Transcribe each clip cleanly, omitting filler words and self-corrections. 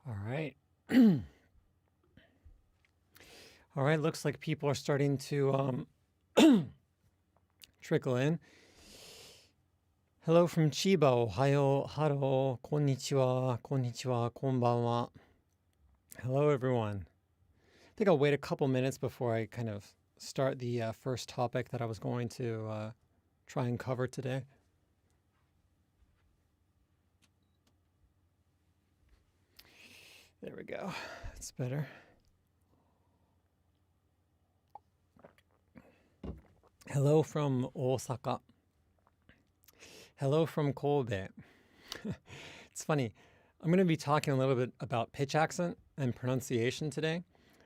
All right. All right, looks like people are starting to trickle in. Hello from Chiba. Ohayo, haro, konnichiwa, konnichiwa, konbanwa. Hello, everyone. I think I'll wait a couple minutes before I kind of start the first topic that I was going to try and cover today. There we go. That's better. Hello from Osaka. Hello from Kobe. It's funny. I'm going to be talking a little bit about pitch accent and pronunciation today,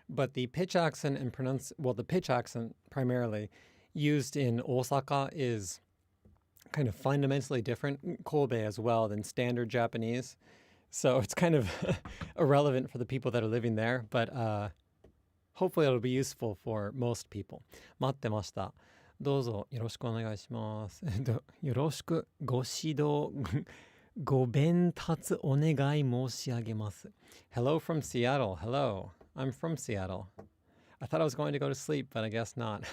but the pitch accent and the pitch accent primarily used in Osaka is kind of fundamentally different, Kobe as well, than standard Japanese. So it's kind of irrelevant for the people that are living there, but hopefully it'll be useful for most people. 待ってました。どうぞよろしくお願いします。よろしくご指導ご鞭撻お願い申し上げます。Hello from Seattle. Hello. I'm from Seattle. I thought I was going to go to sleep, but I guess not.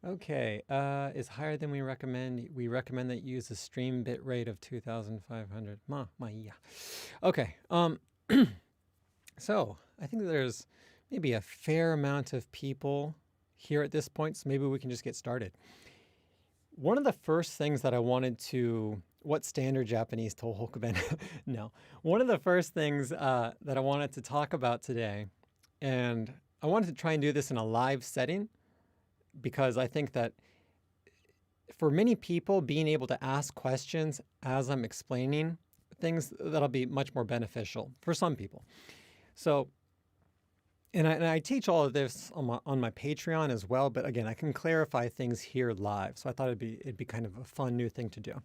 Okay. Is higher than we recommend. We recommend that you use a stream bit rate of 2,500. Okay. So I think there's maybe a fair amount of people here at this point, so maybe we can just get started. One of the first things that I wanted to, what standard Japanese Tohokuben? No. One of the first things that I wanted to talk about today, and I wanted to try and do this in a live setting, because I think that for many people, being able to ask questions as I'm explaining things, that'll be much more beneficial for some people. So, and I teach all of this on my Patreon as well, but again, I can clarify things here live. So I thought it'd be kind of a fun new thing to do.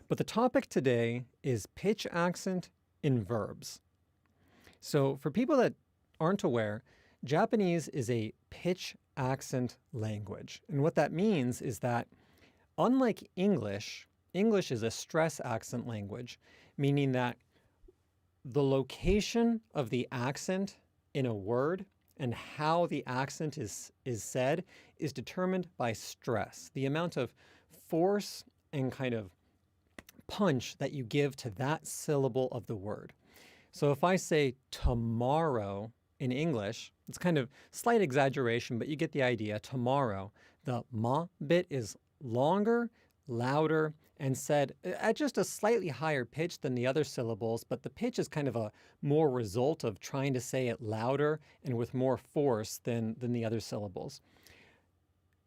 But the topic today is pitch accent in verbs. So for people that aren't aware, Japanese is a pitch accent language. And what that means is that unlike English, English is a stress accent language, meaning that the location of the accent in a word and how the accent is said is determined by stress, the amount of force and kind of punch that you give to that syllable of the word. So if I say tomorrow in English, it's kind of slight exaggeration, but you get the idea. Tomorrow, the ma bit is longer, louder, and said at just a slightly higher pitch than the other syllables, but the pitch is kind of a more result of trying to say it louder and with more force than the other syllables.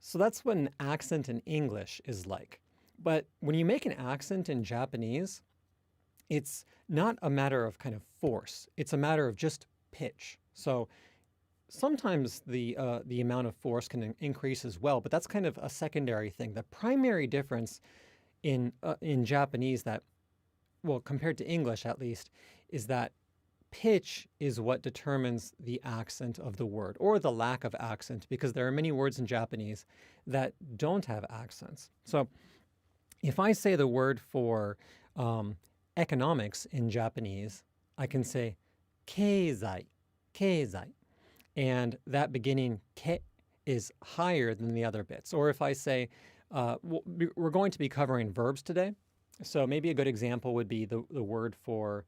So that's what an accent in English is like. But when you make an accent in Japanese, it's not a matter of kind of force. It's a matter of just pitch. So sometimes the amount of force can increase as well, but that's kind of a secondary thing. The primary difference in Japanese that, well, compared to English at least, is that pitch is what determines the accent of the word or the lack of accent, because there are many words in Japanese that don't have accents. So if I say the word for economics in Japanese, I can say keizai, keizai. And that beginning ke is higher than the other bits. Or if I say, we're going to be covering verbs today. So maybe a good example would be the word for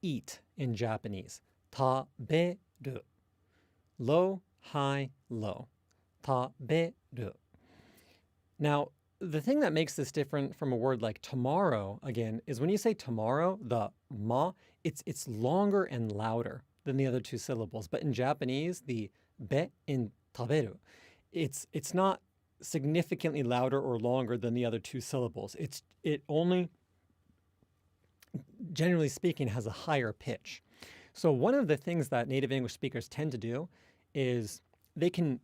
eat in Japanese. Taberu. Low, high, low. Taberu. Now, the thing that makes this different from a word like tomorrow, again, is when you say tomorrow, the ma, it's longer and louder than the other two syllables. But in Japanese, the be in taberu, it's not significantly louder or longer than the other two syllables. It only, generally speaking, has a higher pitch. So one of the things that native English speakers tend to do is they can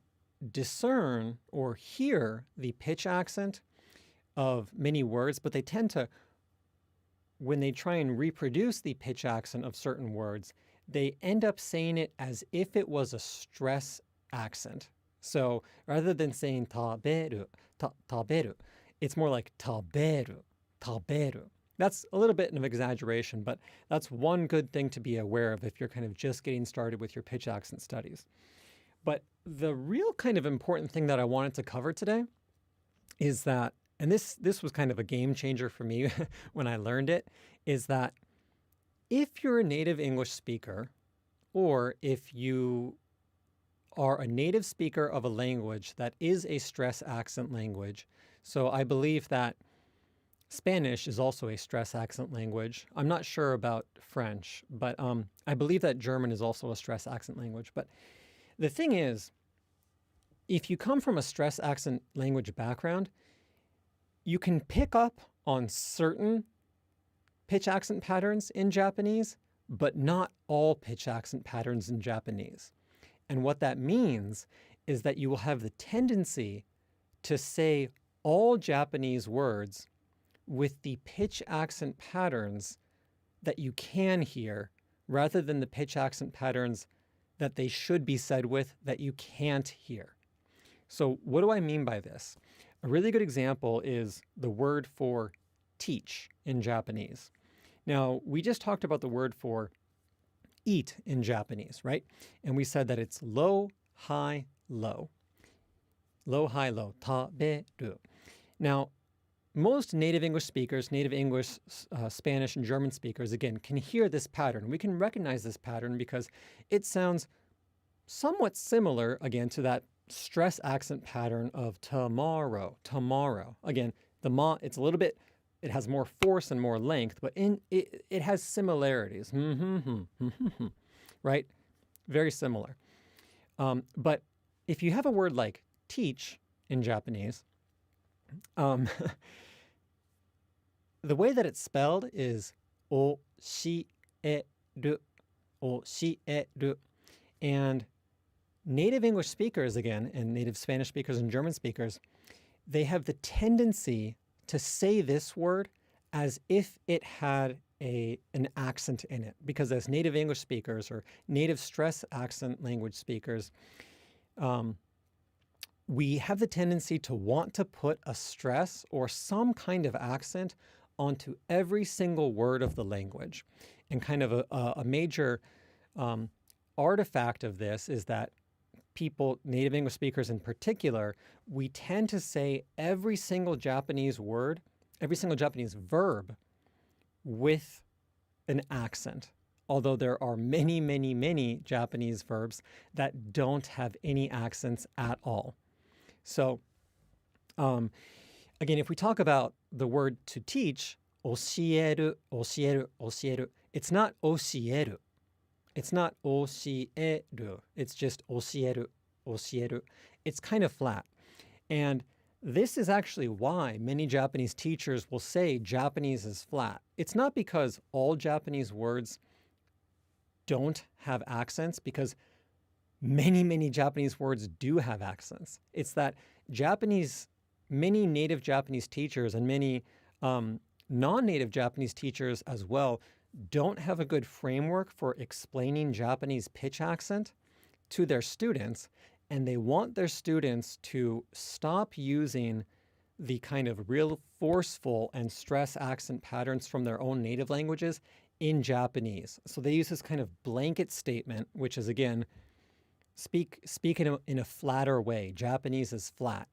discern or hear the pitch accent of many words, but they tend to, when they try and reproduce the pitch accent of certain words, they end up saying it as if it was a stress accent. So rather than saying taberu, taberu, it's more like taberu, taberu. That's a little bit of an exaggeration, but that's one good thing to be aware of if you're kind of just getting started with your pitch accent studies. But the real kind of important thing that I wanted to cover today is that, and this was kind of a game changer for me when I learned it, is that if you're a native English speaker, or if you are a native speaker of a language that is a stress accent language, so I believe that Spanish is also a stress accent language. I'm not sure about French, but I believe that German is also a stress accent language. But the thing is, if you come from a stress accent language background, you can pick up on certain pitch accent patterns in Japanese, but not all pitch accent patterns in Japanese. And what that means is that you will have the tendency to say all Japanese words with the pitch accent patterns that you can hear, rather than the pitch accent patterns that they should be said with that you can't hear. So what do I mean by this? A really good example is the word for teach in Japanese. Now, we just talked about the word for eat in Japanese, right? And we said that it's low, high, low. Low, high, low. Taberu. Now, most native English speakers, native English, Spanish, and German speakers, again, can hear this pattern. We can recognize this pattern because it sounds somewhat similar, again, to that stress accent pattern of tomorrow, tomorrow. Again, the ma, it's a little bit, it has more force and more length, but it has similarities, right? Very similar. But if you have a word like teach in Japanese, the way that it's spelled is oshieru, oshieru. And native English speakers, again, and native Spanish speakers and German speakers, they have the tendency to say this word as if it had an accent in it. Because as native English speakers or native stress accent language speakers, we have the tendency to want to put a stress or some kind of accent onto every single word of the language. And kind of a major artifact of this is that people, native English speakers in particular, we tend to say every single Japanese word, every single Japanese verb with an accent. Although there are many, many, many Japanese verbs that don't have any accents at all. So, again, if we talk about the word to teach, osieru, osieru, osieru, it's not osieru. It's not osieru. It's just osieru, osieru. It's kind of flat. And this is actually why many Japanese teachers will say Japanese is flat. It's not because all Japanese words don't have accents, because many, many Japanese words do have accents. It's that many native Japanese teachers and many non-native Japanese teachers as well don't have a good framework for explaining Japanese pitch accent to their students, and they want their students to stop using the kind of real forceful and stress accent patterns from their own native languages in Japanese. So they use this kind of blanket statement, which is, again, speak in a flatter way. Japanese is flat.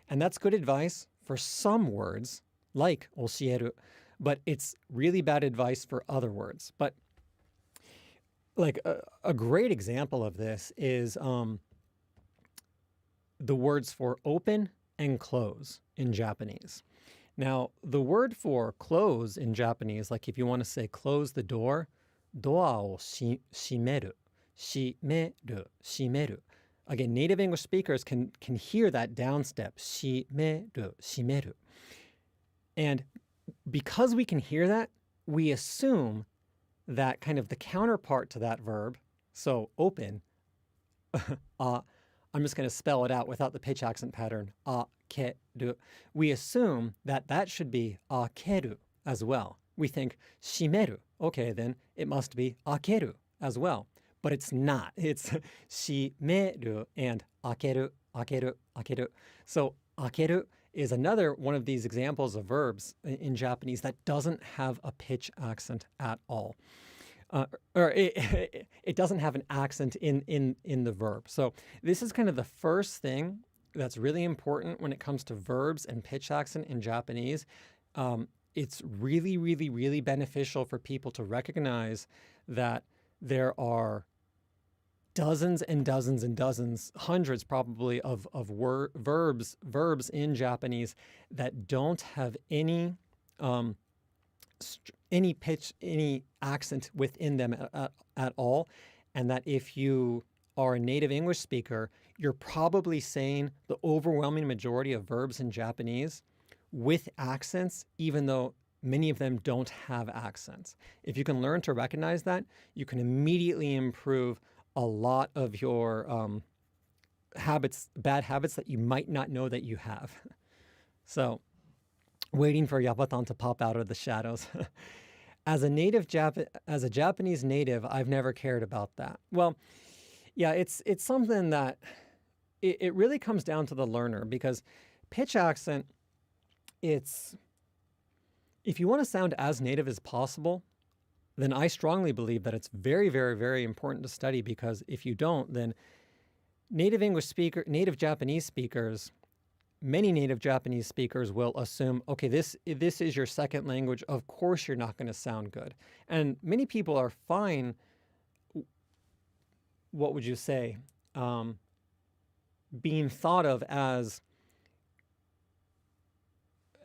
And that's good advice for some words, like osieru, but it's really bad advice for other words. But like a great example of this is the words for open and close in Japanese. Now, the word for close in Japanese, like if you want to say close the door, doa o shimeru, shimeru, shimeru. Again, native English speakers can hear that downstep, shimeru, shimeru. And because we can hear that, we assume that kind of the counterpart to that verb, so open, I'm just going to spell it out without the pitch accent pattern, akeru. We assume that that should be akeru as well. We think shimeru, okay, then it must be akeru as well. But it's not. It's shimeru and akeru, akeru, akeru. So akeru is another one of these examples of verbs in Japanese that doesn't have a pitch accent at all. Or it doesn't have an accent in the verb. So this is kind of the first thing that's really important when it comes to verbs and pitch accent in Japanese. It's really, really, really beneficial for people to recognize that there are dozens and dozens and dozens, hundreds probably of verbs in Japanese that don't have any pitch, any accent within them at all. And that if you are a native English speaker, you're probably saying the overwhelming majority of verbs in Japanese with accents, even though many of them don't have accents. If you can learn to recognize that, you can immediately improve a lot of your bad habits that you might not know that you have. So, waiting for Yapatan to pop out of the shadows. As a Japanese native, I've never cared about that. Well, yeah, it's something that it really comes down to the learner, because pitch accent, if you want to sound as native as possible, then I strongly believe that it's very, very, very important to study, because if you don't, then native Japanese speakers, many native Japanese speakers will assume, okay, this is your second language. Of course you're not going to sound good. And many people are fine, what would you say, being thought of as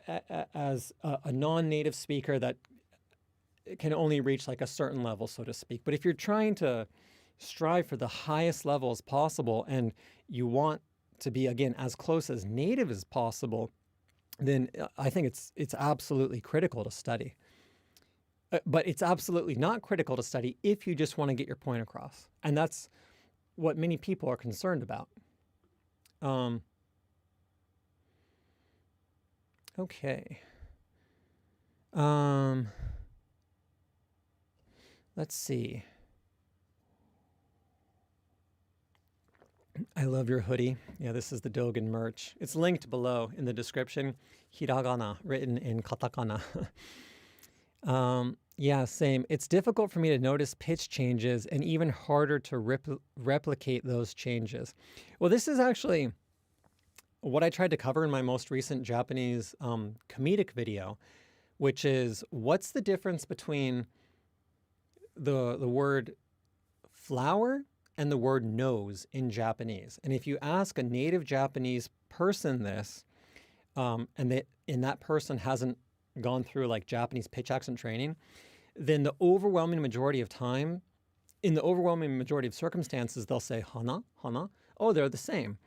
a non-native speaker that can only reach like a certain level, so to speak. But if you're trying to strive for the highest level as possible and you want to be, again, as close as native as possible, then I think it's absolutely critical to study. But it's absolutely not critical to study if you just want to get your point across. And that's what many people are concerned about. Okay. Let's see. I love your hoodie. Yeah, this is the Dogen merch. It's linked below in the description. Hiragana, written in katakana. Yeah, same. It's difficult for me to notice pitch changes and even harder to replicate those changes. Well, this is actually what I tried to cover in my most recent Japanese comedic video, which is what's the difference between the word flower and the word nose in Japanese. And if you ask a native Japanese person this, and that person hasn't gone through like Japanese pitch accent training, then the overwhelming majority of time, in the overwhelming majority of circumstances, they'll say hana, hana. Oh, they're the same.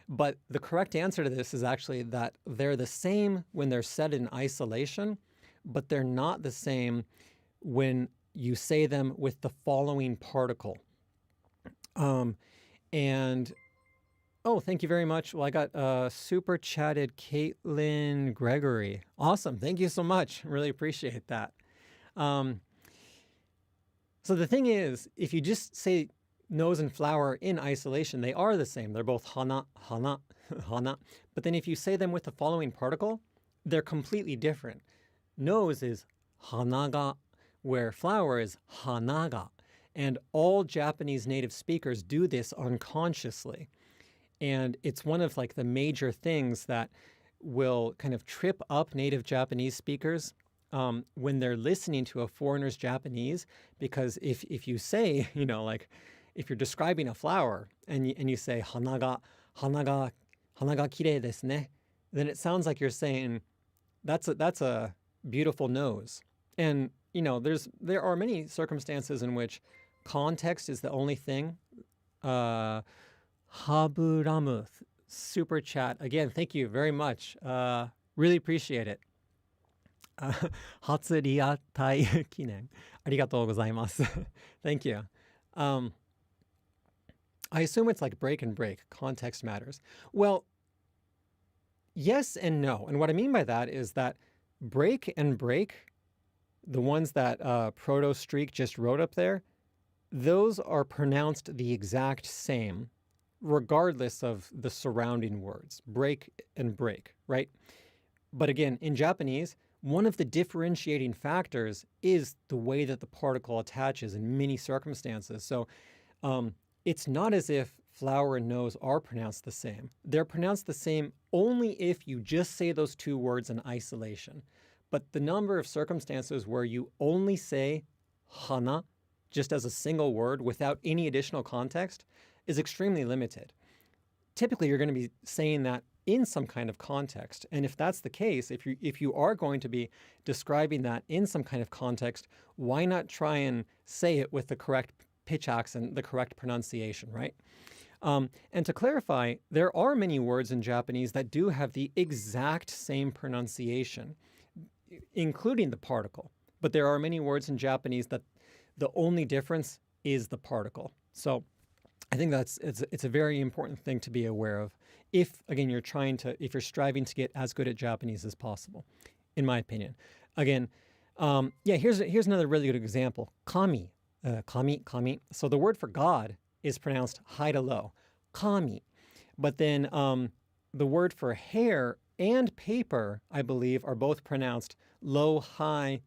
But the correct answer to this is actually that they're the same when they're said in isolation, but they're not the same when you say them with the following particle. And, oh, thank you very much. Well, I got super chatted Caitlin Gregory. Awesome. Thank you so much. Really appreciate that. So the thing is, if you just say nose and flower in isolation, they are the same. They're both hana, hana, hana. But then if you say them with the following particle, they're completely different. Nose is hanaga, where flower is hanaga. And all Japanese native speakers do this unconsciously. And it's one of like the major things that will kind of trip up native Japanese speakers when they're listening to a foreigner's Japanese, because if you say, like if you're describing a flower and you say hana ga kirei desu ne, then it sounds like you're saying that's a beautiful nose. And there are many circumstances in which context is the only thing. Haburamu super chat again. Thank you very much. Really appreciate it. 初リアタイ記念ありがとうございます Thank you. I assume it's like break and break. Context matters. Well, yes and no. And what I mean by that is that break and break, the ones that Proto Streak just wrote up there, those are pronounced the exact same, regardless of the surrounding words. Break and break, right? But again, in Japanese, one of the differentiating factors is the way that the particle attaches in many circumstances. So it's not as if flower and nose are pronounced the same. They're pronounced the same only if you just say those two words in isolation. But the number of circumstances where you only say hana just as a single word without any additional context is extremely limited. Typically, you're going to be saying that in some kind of context. And if that's the case, if you are going to be describing that in some kind of context, why not try and say it with the correct pitch accent, the correct pronunciation, right? And to clarify, there are many words in Japanese that do have the exact same pronunciation, including the particle. But there are many words in Japanese that the only difference is the particle. So I think it's a very important thing to be aware of if, again, if you're striving to get as good at Japanese as possible, in my opinion. Again, here's another really good example. Kami, kami. So the word for God is pronounced high to low, kami. But then the word for hair and paper, I believe, are both pronounced low, high,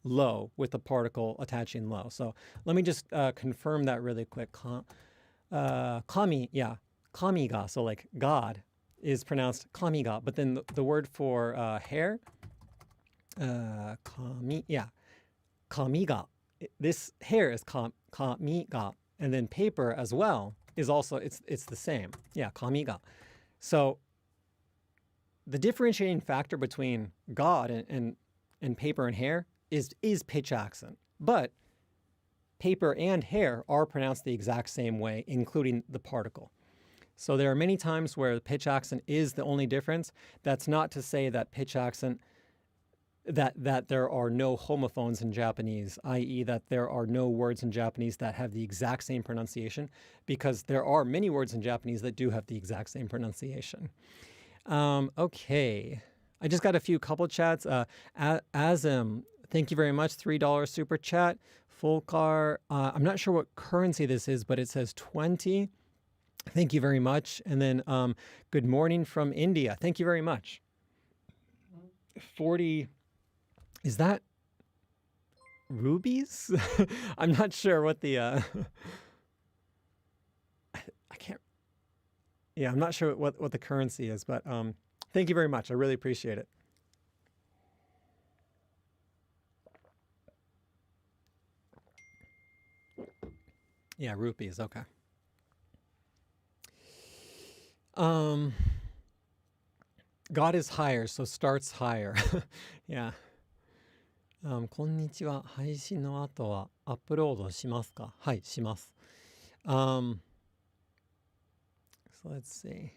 low, with the particle attaching low. So let me just confirm that really quick. Kami, kami-ga, so like God, is pronounced kami-ga, but then the word for hair, kami-ga. This hair is kami-ga, and then paper as well is also, it's the same. Kami-ga. So the differentiating factor between God and paper and hair is pitch accent, but paper and hair are pronounced the exact same way, including the particle. So there are many times where the pitch accent is the only difference. That's not to say that pitch accent, that there are no homophones in Japanese, i.e. that there are no words in Japanese that have the exact same pronunciation, because there are many words in Japanese that do have the exact same pronunciation. Okay. I just got a couple chats. Azim, thank you very much. $3 super chat. Fulkar, I'm not sure what currency this is, but it says 20. Thank you very much. And then good morning from India. Thank you very much. 40, is that rubies? I'm not sure what the, I can't, I'm not sure what the currency is, but thank you very much. I really appreciate it. Yeah, rupees, okay. God is higher, so starts higher. Yeah. こんにちは。配信の後はアップロードしますか？はい、します。So let's see.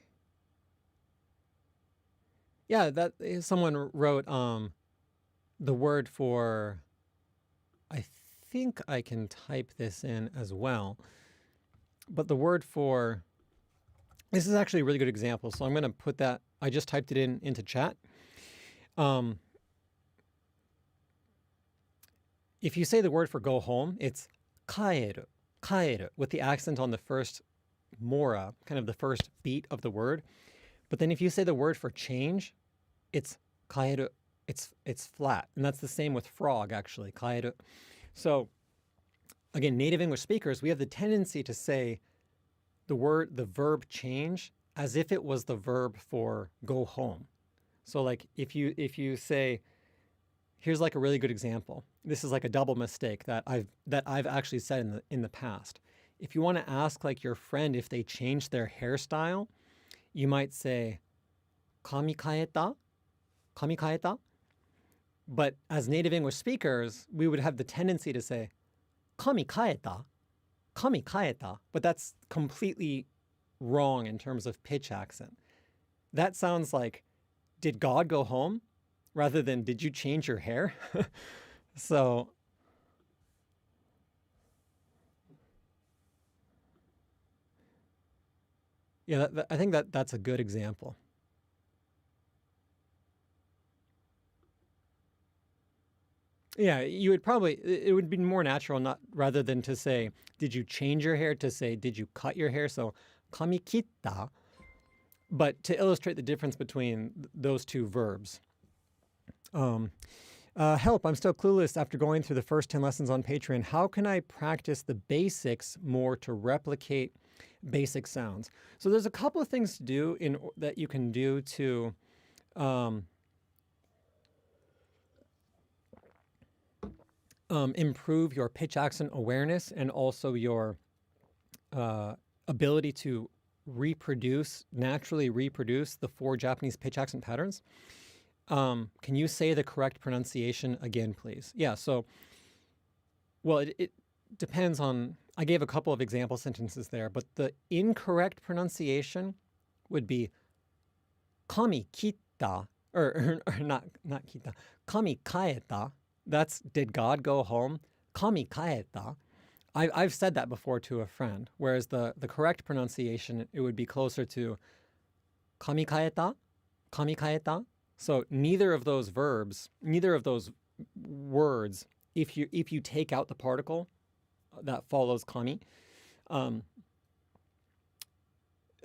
Yeah, that someone wrote the word for, I think I can type this in as well, but the word for, this is actually a really good example, so I'm going to put that, I just typed it into chat. If you say the word for go home, it's kaeru, kaeru, with the accent on the first mora, kind of the first beat of the word. But then if you say the word for change, it's kaeru, it's flat. And that's the same with frog, actually, kaeru. So again, native English speakers, we have the tendency to say the verb change as if it was the verb for go home. So like if you say, here's like a really good example. This is like a double mistake that I've actually said in the past. If you want to ask like your friend if they changed their hairstyle, you might say, "Kami kaeta?" "Kami kaeta?" But as native English speakers, we would have the tendency to say, "Kami kaeta?" "Kami kaeta?" But that's completely wrong in terms of pitch accent. That sounds like, did God go home? Rather than, did you change your hair? So, yeah, I think that's a good example. Yeah, you would probably, it would be more natural, not rather than to say, did you change your hair, to say, did you cut your hair? So, kami kitta, but to illustrate the difference between those two verbs. Help, I'm still clueless after going through the first 10 lessons on Patreon. How can I practice the basics more to replicate basic sounds? So there's a couple of things to do that you can do to improve your pitch accent awareness and also your ability to naturally reproduce the 4 Japanese pitch accent patterns. Can you say the correct pronunciation again, please? Yeah, so, well, it depends on, I gave a couple of example sentences there, but the incorrect pronunciation would be kami kita, or not kita, kami kaeta. That's, did God go home? Kami kaeta. I've said that before to a friend, whereas the correct pronunciation, it would be closer to kami kaeta, kami kaeta. So neither of those verbs, neither of those words, if you take out the particle that follows kami,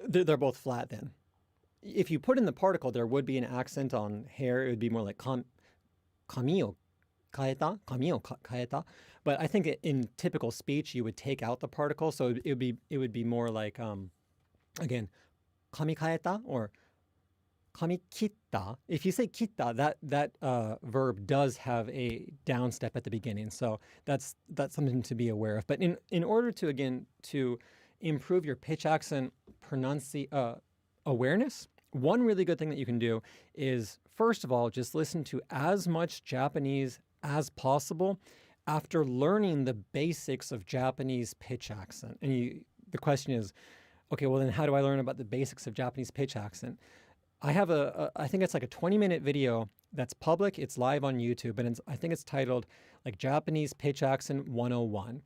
they're both flat then. If you put in the particle, there would be an accent on hair. It would be more like kami o kaeta, kami o kaeta. But I think in typical speech, you would take out the particle. So it would be more like, again, kami kaeta or kami kitta. If you say kitta, that verb does have a down step at the beginning. So that's something to be aware of. But in order to, again, to improve your pitch accent awareness, one really good thing that you can do is, first of all, just listen to as much Japanese as possible after learning the basics of Japanese pitch accent. And the question is, okay, well then how do I learn about the basics of Japanese pitch accent? I have I think it's like a 20-minute video that's public. It's live on YouTube, and I think it's titled like Japanese Pitch Accent 101.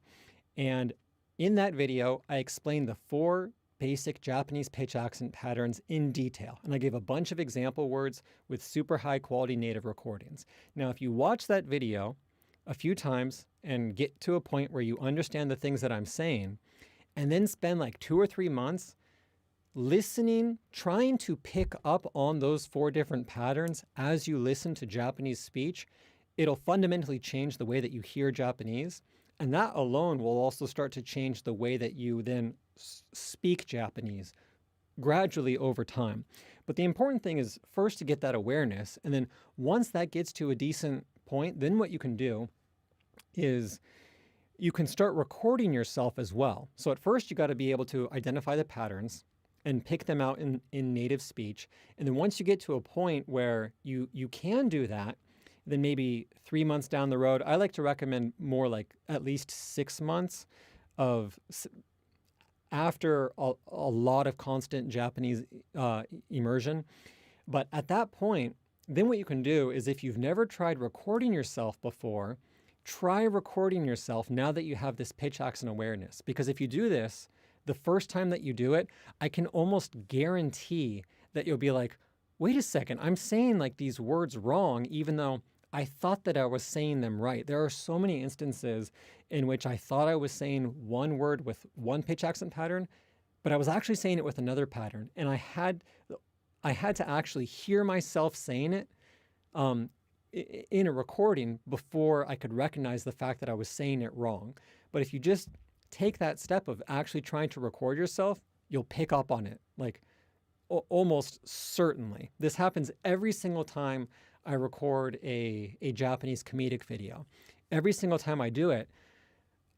And in that video, I explained the 4 basic Japanese pitch accent patterns in detail. And I gave a bunch of example words with super high quality native recordings. Now, if you watch that video a few times and get to a point where you understand the things that I'm saying, and then spend like 2 or 3 months listening, trying to pick up on those 4 different patterns as you listen to Japanese speech, it'll fundamentally change the way that you hear Japanese. And that alone will also start to change the way that you then speak Japanese gradually over time. But the important thing is first to get that awareness. And then once that gets to a decent point, then what you can do is you can start recording yourself as well. So at first you got to be able to identify the patterns and pick them out in native speech. And then once you get to a point where you can do that, then maybe 3 months down the road, I like to recommend more like at least 6 months of after a lot of constant Japanese immersion. But at that point, then what you can do is, if you've never tried recording yourself before, try recording yourself now that you have this pitch accent awareness. Because if you do this, the first time that you do it, I can almost guarantee that you'll be like, wait a second, I'm saying like these words wrong, even though I thought that I was saying them right. There are so many instances in which I thought I was saying one word with one pitch accent pattern, but I was actually saying it with another pattern. And I had to actually hear myself saying it in a recording before I could recognize the fact that I was saying it wrong. But if you just take that step of actually trying to record yourself, you'll pick up on it, like almost certainly. This happens every single time I record a Japanese comedic video. Every single time I do it,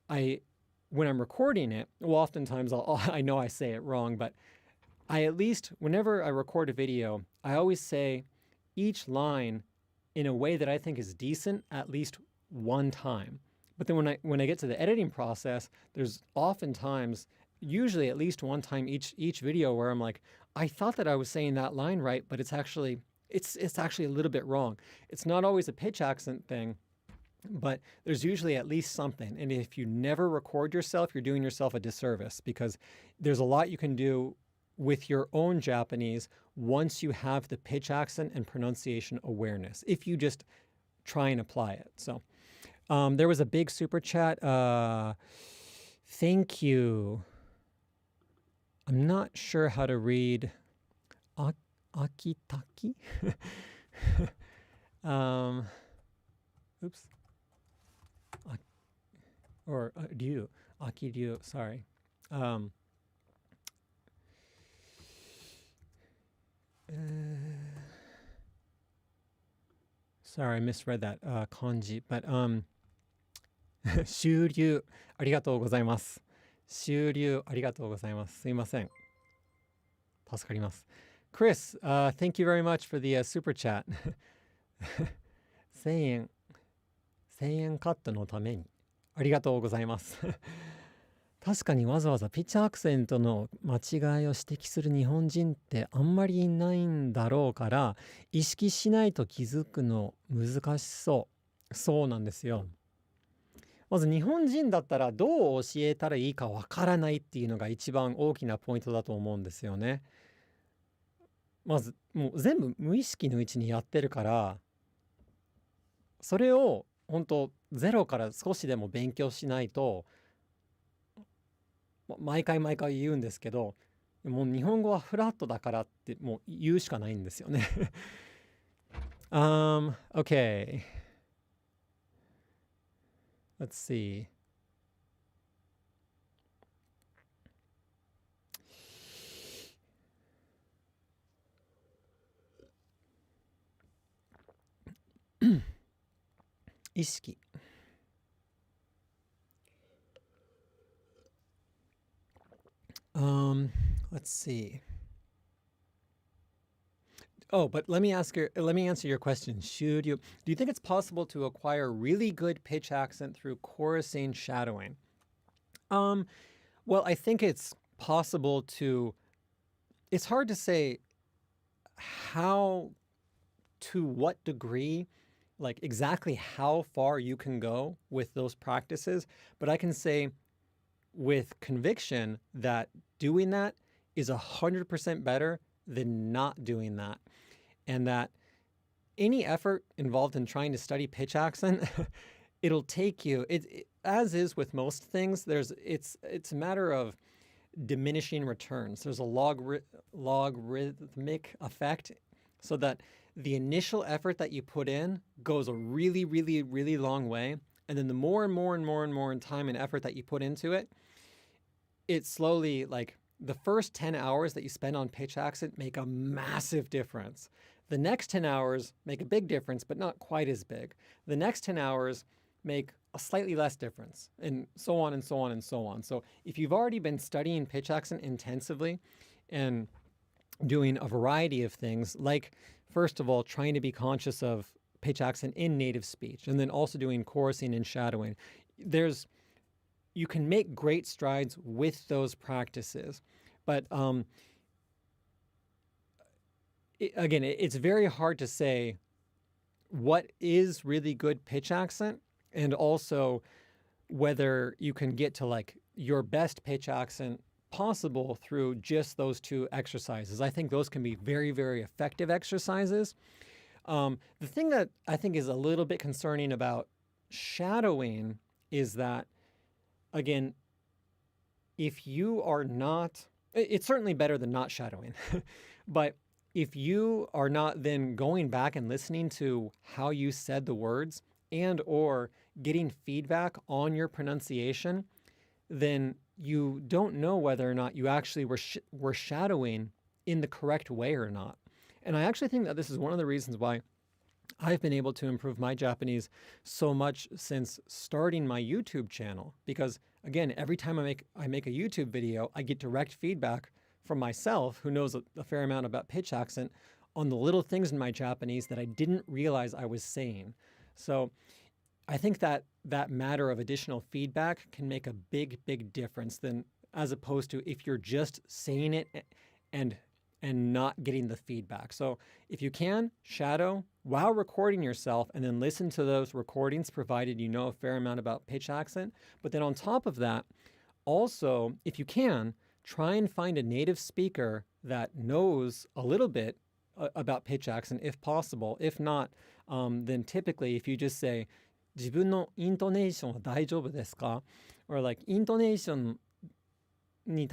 when I'm recording it, well, oftentimes I know I say it wrong, but I at least, whenever I record a video, I always say each line in a way that I think is decent at least one time. But then when I get to the editing process, there's oftentimes, usually at least one time each video where I'm like, I thought that I was saying that line right, but it's actually a little bit wrong. It's not always a pitch accent thing, but there's usually at least something. And if you never record yourself, you're doing yourself a disservice, because there's a lot you can do with your own Japanese once you have the pitch accent and pronunciation awareness, if you just try and apply it. So there was a big super chat. Thank you. I'm not sure how to read Akitaki. Oops. Or Ryu. Aki-ryu, sorry. Sorry, I misread that kanji. But 終了ありがとうございます。終了ありがとうございます。すいません。助かります。Chris, thank you very much for the super chat. 1000円カットのためにありがとうございます。確かにわざわざピッチアクセントの間違いを指摘する日本人ってあんまりいないんだろうから、意識しないと気づくの難しそう。そうなんですよ。まず日本人だったらどう教えたらいいかわからないっていうのが一番大きなポイントだと思うんですよね。まずもう全部無意識のうちにやってるから、それを本当ゼロから少しでも勉強しないと、毎回言うんですけど、もう日本語はフラットだからってもう言うしかないんですよね。Okay. Let's see. Ishiki. Let's see. Oh, but let me answer your question. Do you think it's possible to acquire really good pitch accent through chorusing shadowing? Well, I think it's possible to. It's hard to say how, to what degree, like exactly how far you can go with those practices, but I can say with conviction that doing that is 100% better than not doing that. And that any effort involved in trying to study pitch accent, it'll take you, as is with most things, it's a matter of diminishing returns. There's a logarithmic effect, so that the initial effort that you put in goes a really, really, really long way. And then the more and more in time and effort that you put into it, it slowly, like the first 10 hours that you spend on pitch accent make a massive difference. The next 10 hours make a big difference, but not quite as big. The next 10 hours make a slightly less difference, and so on and so on and so on. So if you've already been studying pitch accent intensively and doing a variety of things, like first of all, trying to be conscious of pitch accent in native speech, and then also doing chorusing and shadowing, you can make great strides with those practices. But again, it's very hard to say what is really good pitch accent, and also whether you can get to like your best pitch accent possible through just those two exercises. I think those can be very, very effective exercises. The thing that I think is a little bit concerning about shadowing is that, again, if you are not, it's certainly better than not shadowing, but if you are not then going back and listening to how you said the words and or getting feedback on your pronunciation, then you don't know whether or not you actually were shadowing in the correct way or not. And I actually think that this is one of the reasons why I've been able to improve my Japanese so much since starting my YouTube channel. Because again, every time I make a YouTube video, I get direct feedback from myself, who knows a fair amount about pitch accent, on the little things in my Japanese that I didn't realize I was saying. So I think that that matter of additional feedback can make a big, big difference than as opposed to if you're just saying it and not getting the feedback. So if you can, shadow while recording yourself and then listen to those recordings, provided you know a fair amount about pitch accent. But then on top of that, also, if you can, try and find a native speaker that knows a little bit about pitch accent if possible. If not, then typically if you just say, 自分のイントネーションは大丈夫ですか? Or like, イントネーションに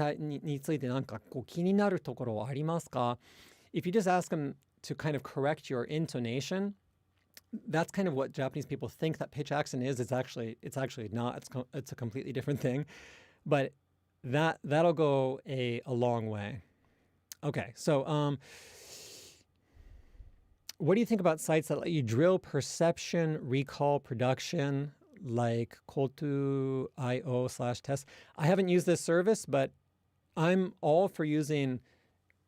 ついてなんかこう気になるところはありますか? If you just ask them to kind of correct your intonation, that's kind of what Japanese people think that pitch accent is. It's actually not. It's a completely different thing. But that'll go a long way. Okay, so what do you think about sites that let you drill perception, recall, production, like Kotu.io/test? I haven't used this service, but I'm all for using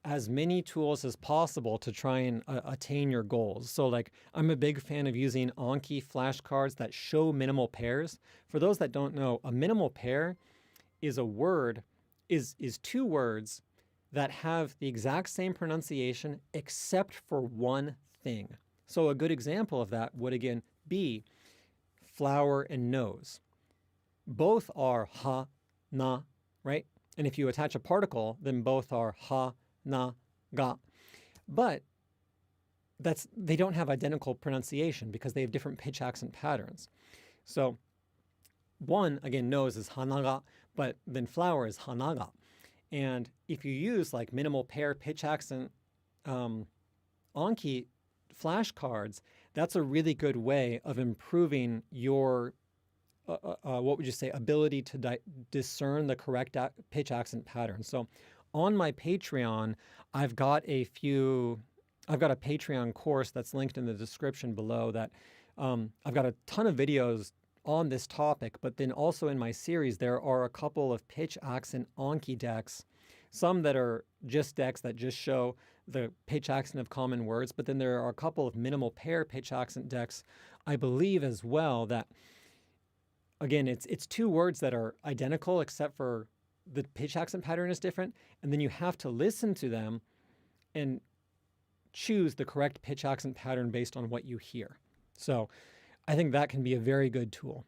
as many tools as possible to try and attain your goals. So like, I'm a big fan of using Anki flashcards that show minimal pairs. For those that don't know, a minimal pair is a word, is two words that have the exact same pronunciation except for one thing. So a good example of that would again be flower and nose. Both are ha, na, right? And if you attach a particle, then both are ha, na, ga. But they don't have identical pronunciation because they have different pitch accent patterns. So one, again, nose is hanaga, but then flower is hanaga. And if you use like minimal pair pitch accent Anki flashcards, that's a really good way of improving your, what would you say, ability to discern the correct pitch accent pattern. So on my Patreon, I've got a Patreon course that's linked in the description below that I've got a ton of videos on this topic, but then also in my series, there are a couple of pitch accent Anki decks, some that are just decks that just show the pitch accent of common words, but then there are a couple of minimal pair pitch accent decks, I believe as well, that, again, it's two words that are identical except for the pitch accent pattern is different, and then you have to listen to them and choose the correct pitch accent pattern based on what you hear. So I think that can be a very good tool.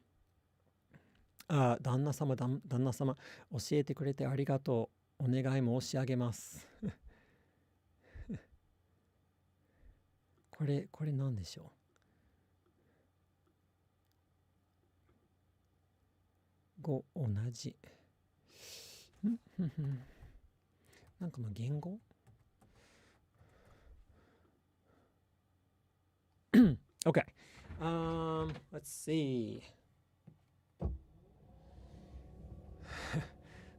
旦那様、教えてくれてありがとう。お願い申し上げます。これ何でしょう？同じ。なんか言語？Okay. Let's see.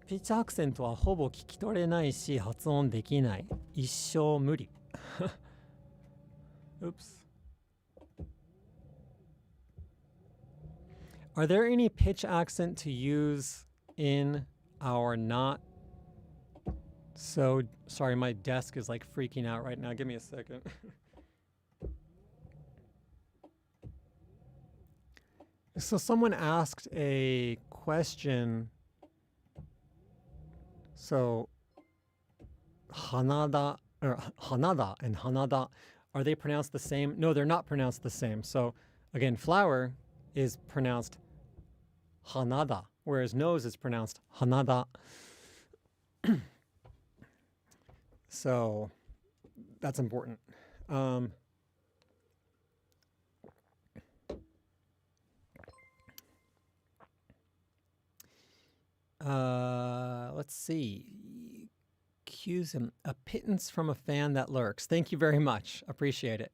ピッチアクセントはほぼ聞き取れないし発音できない。一生無理。Oops. Are there any pitch accent to use in our not so... Sorry, my desk is like freaking out right now. Give me a second. So someone asked a question. So Hanada or Hanada and Hanada, are they pronounced the same? No, they're not pronounced the same. So again, flower is pronounced Hanada, whereas nose is pronounced Hanada. So that's important. Let's see. Kyushu, a pittance from a fan that lurks. Thank you very much. Appreciate it.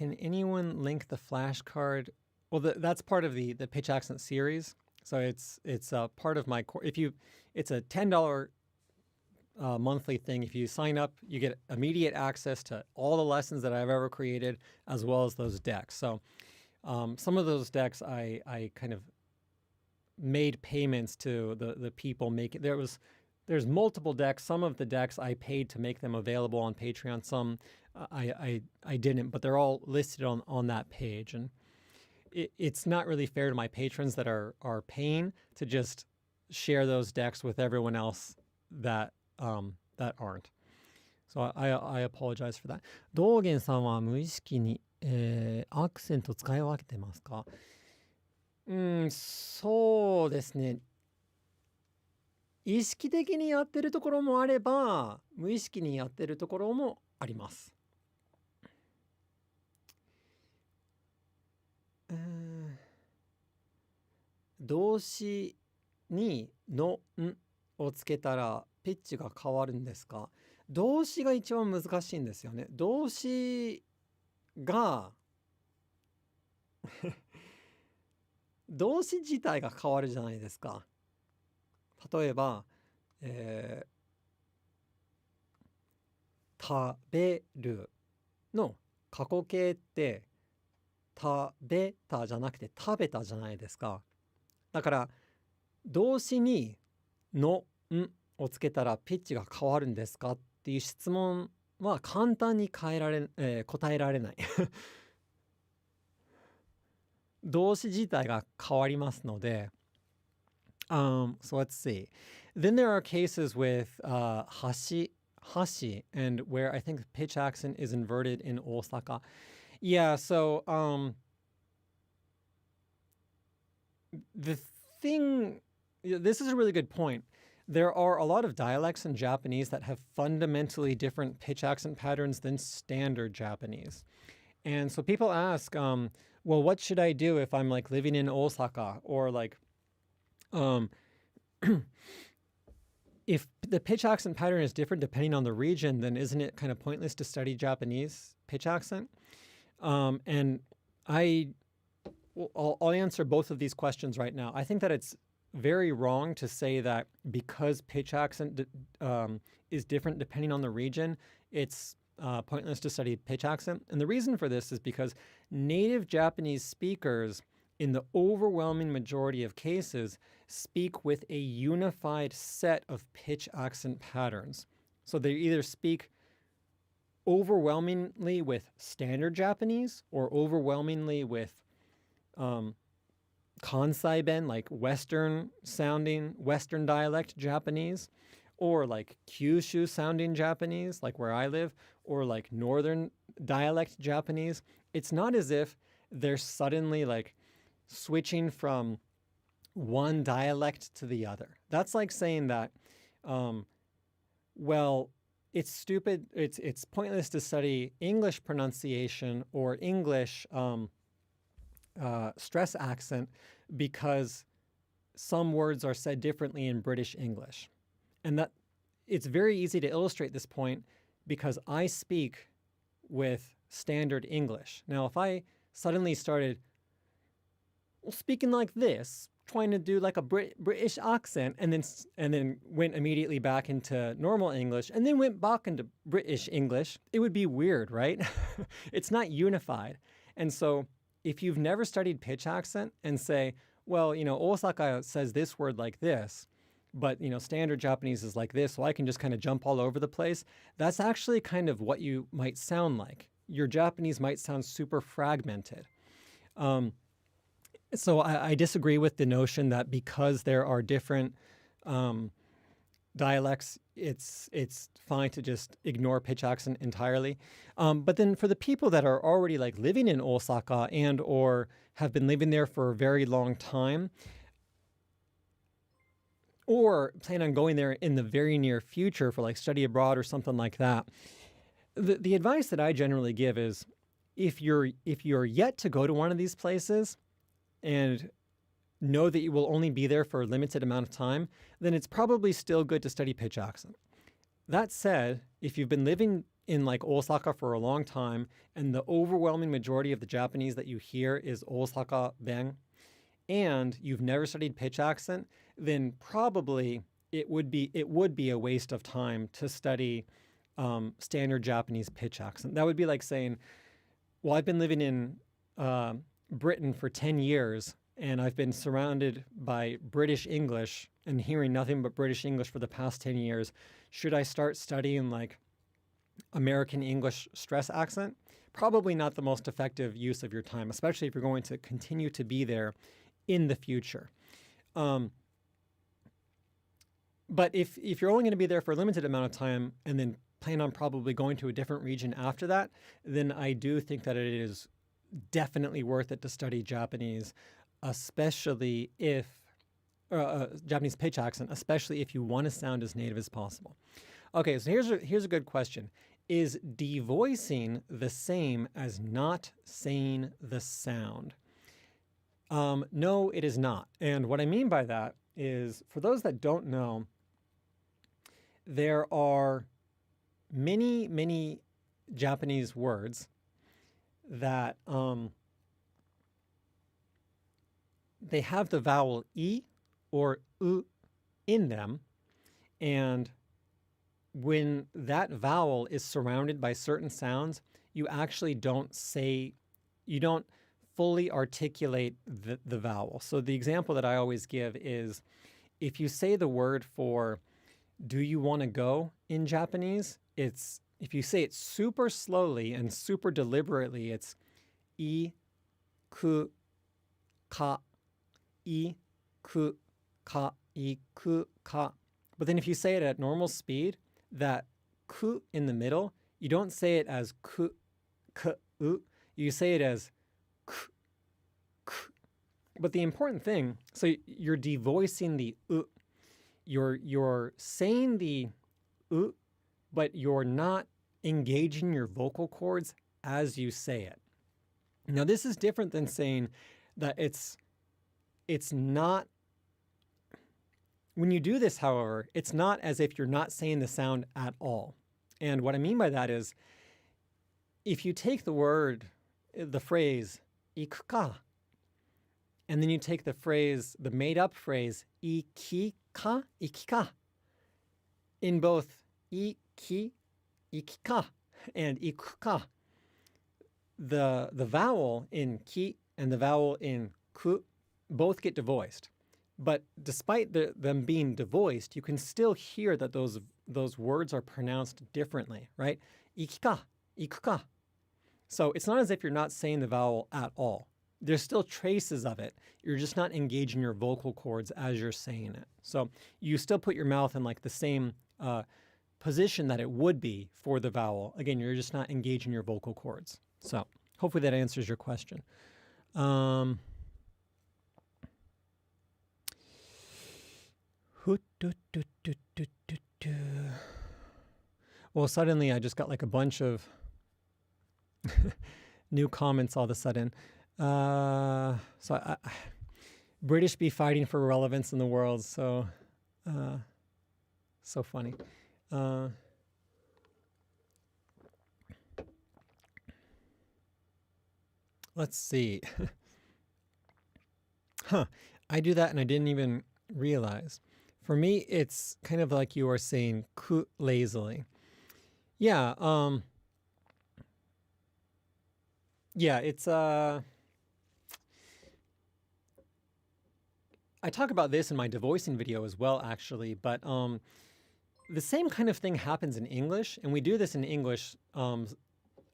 can anyone link the flashcard? Well, that's part of the pitch accent series. So it's part of my course. It's a $10 monthly thing. If you sign up, you get immediate access to all the lessons that I've ever created, as well as those decks. So some of those decks I kind of made payments to the people making. There's multiple decks. Some of the decks I paid to make them available on Patreon. Some I didn't, but they're all listed on that page. And it's not really fair to my patrons that are paying to just share those decks with everyone else that aren't. So I apologize for that. 道元さんは無意識に、アクセント使い分けてますか？そうですね。意識的にやってるところもあれば、無意識にやってるところもあります。動詞にのんをつけたらピッチが変わるんですか？動詞が一番難しいんですよね。動詞が動詞自体が変わるじゃないですか。例えば、食べるの過去形って食べたじゃなくて食べたじゃないですか。だから動詞にのんをつけたらピッチが変わるんですかっていう質問は簡単に答えられない動詞自体が変わりますので、so let's see. Then there are cases with hashi, and where I think the pitch accent is inverted in Osaka. Yeah, so the thing, this is a really good point. There are a lot of dialects in Japanese that have fundamentally different pitch accent patterns than standard Japanese. And so people ask, well, what should I do if I'm like living in Osaka, or like if the pitch accent pattern is different depending on the region, then isn't it kind of pointless to study Japanese pitch accent? And I'll answer both of these questions right now. I think that it's very wrong to say that because pitch accent is different depending on the region, it's pointless to study pitch accent. And the reason for this is because native Japanese speakers, in the overwhelming majority of cases, speak with a unified set of pitch accent patterns. So they either speak overwhelmingly with standard Japanese or overwhelmingly with Kansai-ben, like Western sounding, Western dialect Japanese, or like Kyushu sounding Japanese, like where I live, or like Northern dialect Japanese. It's not as if they're suddenly like switching from one dialect to the other. That's like saying that, well, it's stupid, it's pointless to study English pronunciation or English stress accent because some words are said differently in British English. And that it's very easy to illustrate this point because I speak with standard English. Now, if I suddenly started speaking like this, trying to do like a British accent, and then went immediately back into normal English, and then went back into British English, it would be weird, right? It's not unified. And so if you've never studied pitch accent and say, well, Osaka says this word like this, but, standard Japanese is like this, so I can just kind of jump all over the place, that's actually kind of what you might sound like. Your Japanese might sound super fragmented. So I disagree with the notion that because there are different dialects, it's fine to just ignore pitch accent entirely. But then for the people that are already like living in Osaka and or have been living there for a very long time, or plan on going there in the very near future for like study abroad or something like that, the advice that I generally give is if you're yet to go to one of these places and know that you will only be there for a limited amount of time, then it's probably still good to study pitch accent. That said, if you've been living in like Osaka for a long time, and the overwhelming majority of the Japanese that you hear is Osaka Ben, and you've never studied pitch accent, then probably it would be a waste of time to study standard Japanese pitch accent. That would be like saying, well, I've been living in uh, Britain for 10 years and I've been surrounded by British English and hearing nothing but British English for the past 10 years. Should I start studying like American English stress accent? Probably not the most effective use of your time, especially if you're going to continue to be there in the future. Um, but if you're only going to be there for a limited amount of time and then plan on probably going to a different region after that, then I do think that it is definitely worth it to study Japanese, especially if Japanese pitch accent, especially if you want to sound as native as possible. Okay, so here's a good question. Is devoicing the same as not saying the sound? No, it is not. And what I mean by that is, for those that don't know, there are many, many Japanese words that they have the vowel E or U in them. And when that vowel is surrounded by certain sounds, you actually you don't fully articulate the vowel. So the example that I always give is, if you say the word for "do you want to go" in Japanese, if you say it super slowly and super deliberately, it's I ku ka, I ku ka, I ku ka. But then if you say it at normal speed, that ku in the middle, you don't say it as ku, k, u. You say it as k, k. But the important thing, so you're devoicing the u. You're saying the u, but you're not engaging your vocal cords as you say it. Now, this is different than saying that it's not. When you do this, however, it's not as if you're not saying the sound at all. And what I mean by that is, if you take the phrase ikuka, and then you take the made up phrase ikika, in both ikika, and ikuka, the vowel in ki and the vowel in ku both get devoiced. But despite them being devoiced, you can still hear that those words are pronounced differently, right? Ikika, ikuka. So it's not as if you're not saying the vowel at all. There's still traces of it. You're just not engaging your vocal cords as you're saying it. So you still put your mouth in like the same position that it would be for the vowel. Again, you're just not engaging your vocal cords. So hopefully that answers your question. Well, suddenly I just got like a bunch of new comments all of a sudden. British be fighting for relevance in the world. So funny. Let's see. I do that and I didn't even realize. For me, it's kind of like you are saying ku lazily. Yeah. It's I talk about this in my devoicing video as well, actually, but the same kind of thing happens in English, and we do this in English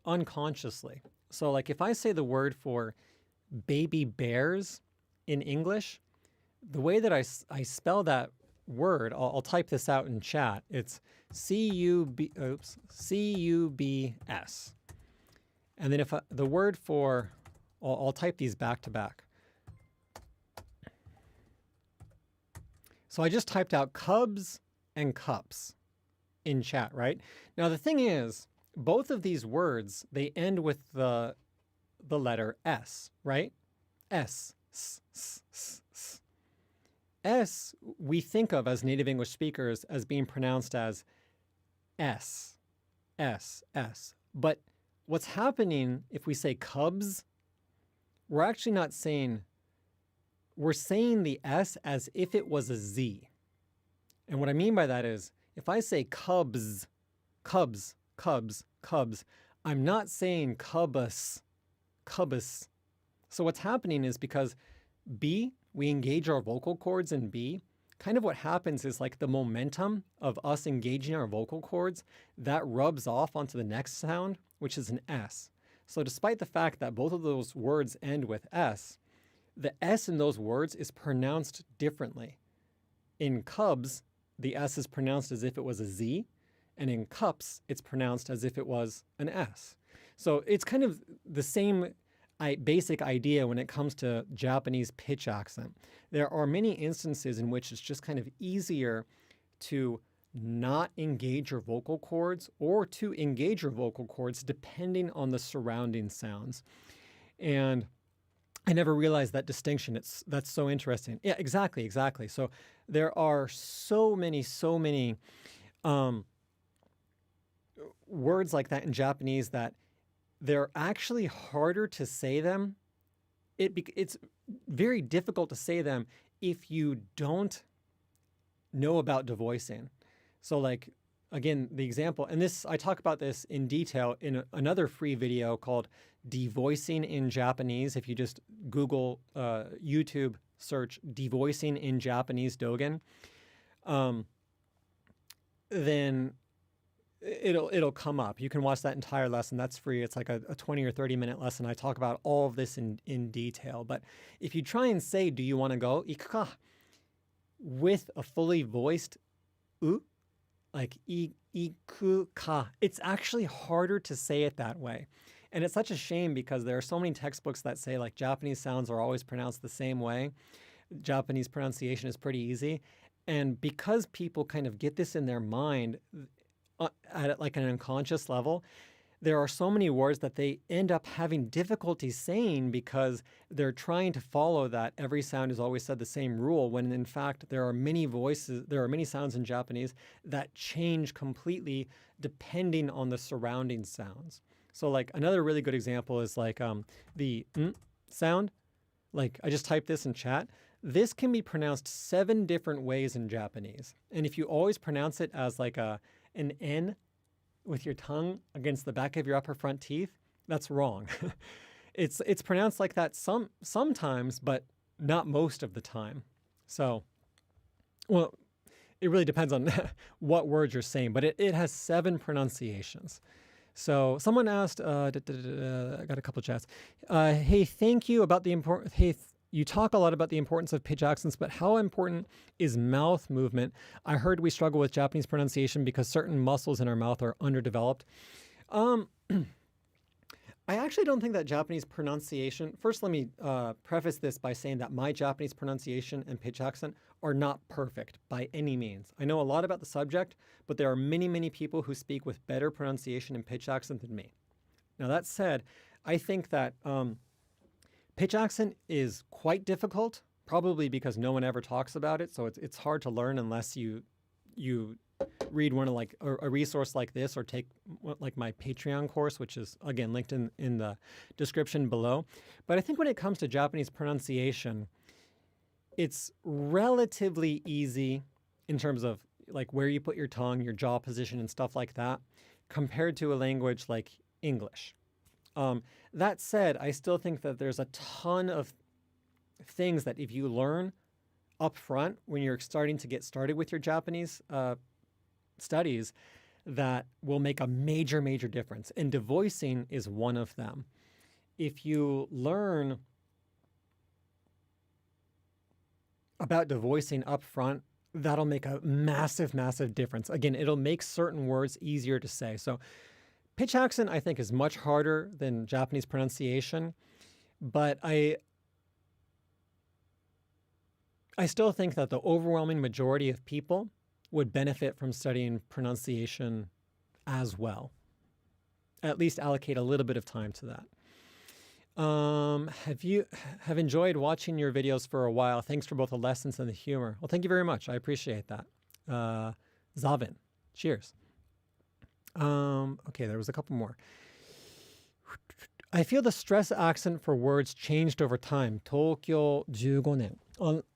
unconsciously. So like if I say the word for baby bears in English, the way that I spell that word, I'll type this out in chat. It's C-U-B-S. And then if the word for, I'll type these back to back. So I just typed out cubs and cups in chat, right? Now the thing is, both of these words, they end with the letter S, right? S. S, we think of as native English speakers as being pronounced as S. S, S. But what's happening if we say cubs, we're actually not saying, we're saying the S as if it was a Z. And what I mean by that is, if I say cubs, cubs, cubs, cubs, I'm not saying cubus, cubus. So what's happening is because B, we engage our vocal cords in B, kind of what happens is like the momentum of us engaging our vocal cords, that rubs off onto the next sound, which is an S. So despite the fact that both of those words end with S, the S in those words is pronounced differently. In cubs, the S is pronounced as if it was a Z, and in cups, it's pronounced as if it was an S. So it's kind of the same basic idea when it comes to Japanese pitch accent. There are many instances in which it's just kind of easier to not engage your vocal cords or to engage your vocal cords depending on the surrounding sounds. And I never realized that distinction. That's so interesting. Yeah, exactly. So there are so many words like that in Japanese that they're actually harder to say them. It's very difficult to say them if you don't know about devoicing. So like, again, the example, and this, I talk about this in detail in another free video called Devoicing in Japanese. If you just Google, YouTube search Devoicing in Japanese Dogen, then it'll come up. You can watch that entire lesson. That's free. It's like a 20 or 30 minute lesson. I talk about all of this in detail. But if you try and say, do you want to go? Iku ka, with a fully voiced u, like iku ka, it's actually harder to say it that way. And it's such a shame because there are so many textbooks that say like Japanese sounds are always pronounced the same way. Japanese pronunciation is pretty easy. And because people kind of get this in their mind at like an unconscious level, there are so many words that they end up having difficulty saying because they're trying to follow that every sound is always said the same rule, when in fact there are many sounds in Japanese that change completely depending on the surrounding sounds. So like another really good example is like the sound. Like I just typed this in chat. This can be pronounced 7 different ways in Japanese. And if you always pronounce it as like an N with your tongue against the back of your upper front teeth, that's wrong. It's pronounced like that sometimes, but not most of the time. So, well, it really depends on what words you're saying, but it has 7 pronunciations. So someone asked, I got a couple chats. Hey, thank you about the important, you talk a lot about the importance of pitch accents, but how important is mouth movement? I heard we struggle with Japanese pronunciation because certain muscles in our mouth are underdeveloped. I actually don't think that Japanese pronunciation, first let me preface this by saying that my Japanese pronunciation and pitch accent are not perfect by any means. I know a lot about the subject, but there are many people who speak with better pronunciation and pitch accent than me. Now that said, I think that pitch accent is quite difficult, probably because no one ever talks about it. So it's hard to learn unless you read one of like a resource like this or take like my Patreon course, which is again linked in the description below. But I think when it comes to Japanese pronunciation, it's relatively easy in terms of like where you put your tongue, your jaw position and stuff like that, compared to a language like English. That said, I still think that there's a ton of things that if you learn up front when you're starting to get started with your Japanese studies, that will make a major difference. And devoicing is one of them. If you learn about devoicing up front, that'll make a massive difference. Again, it'll make certain words easier to say. So pitch accent, I think, is much harder than Japanese pronunciation, but I still think that the overwhelming majority of people would benefit from studying pronunciation as well. At least allocate a little bit of time to that. Have enjoyed watching your videos for a while. Thanks for both the lessons and the humor. Well, thank you very much. I appreciate that. Zavin, cheers. Okay, there was a couple more. I feel the stress accent for words changed over time. Tokyo 15 nen.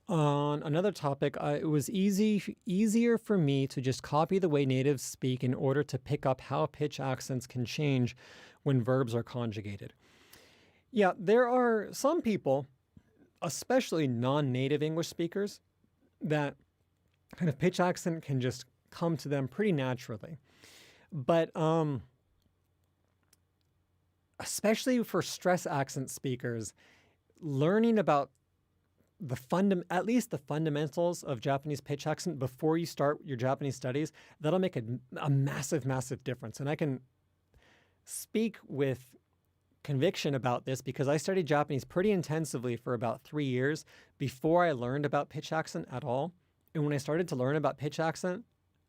On another topic, it was easier for me to just copy the way natives speak in order to pick up how pitch accents can change when verbs are conjugated. Yeah, there are some people, especially non-native English speakers, that kind of pitch accent can just come to them pretty naturally. But especially for stress accent speakers, learning about at least the fundamentals of Japanese pitch accent before you start your Japanese studies, that'll make a massive, massive difference. And I can speak with conviction about this because I studied Japanese pretty intensively for about 3 years before I learned about pitch accent at all. And when I started to learn about pitch accent,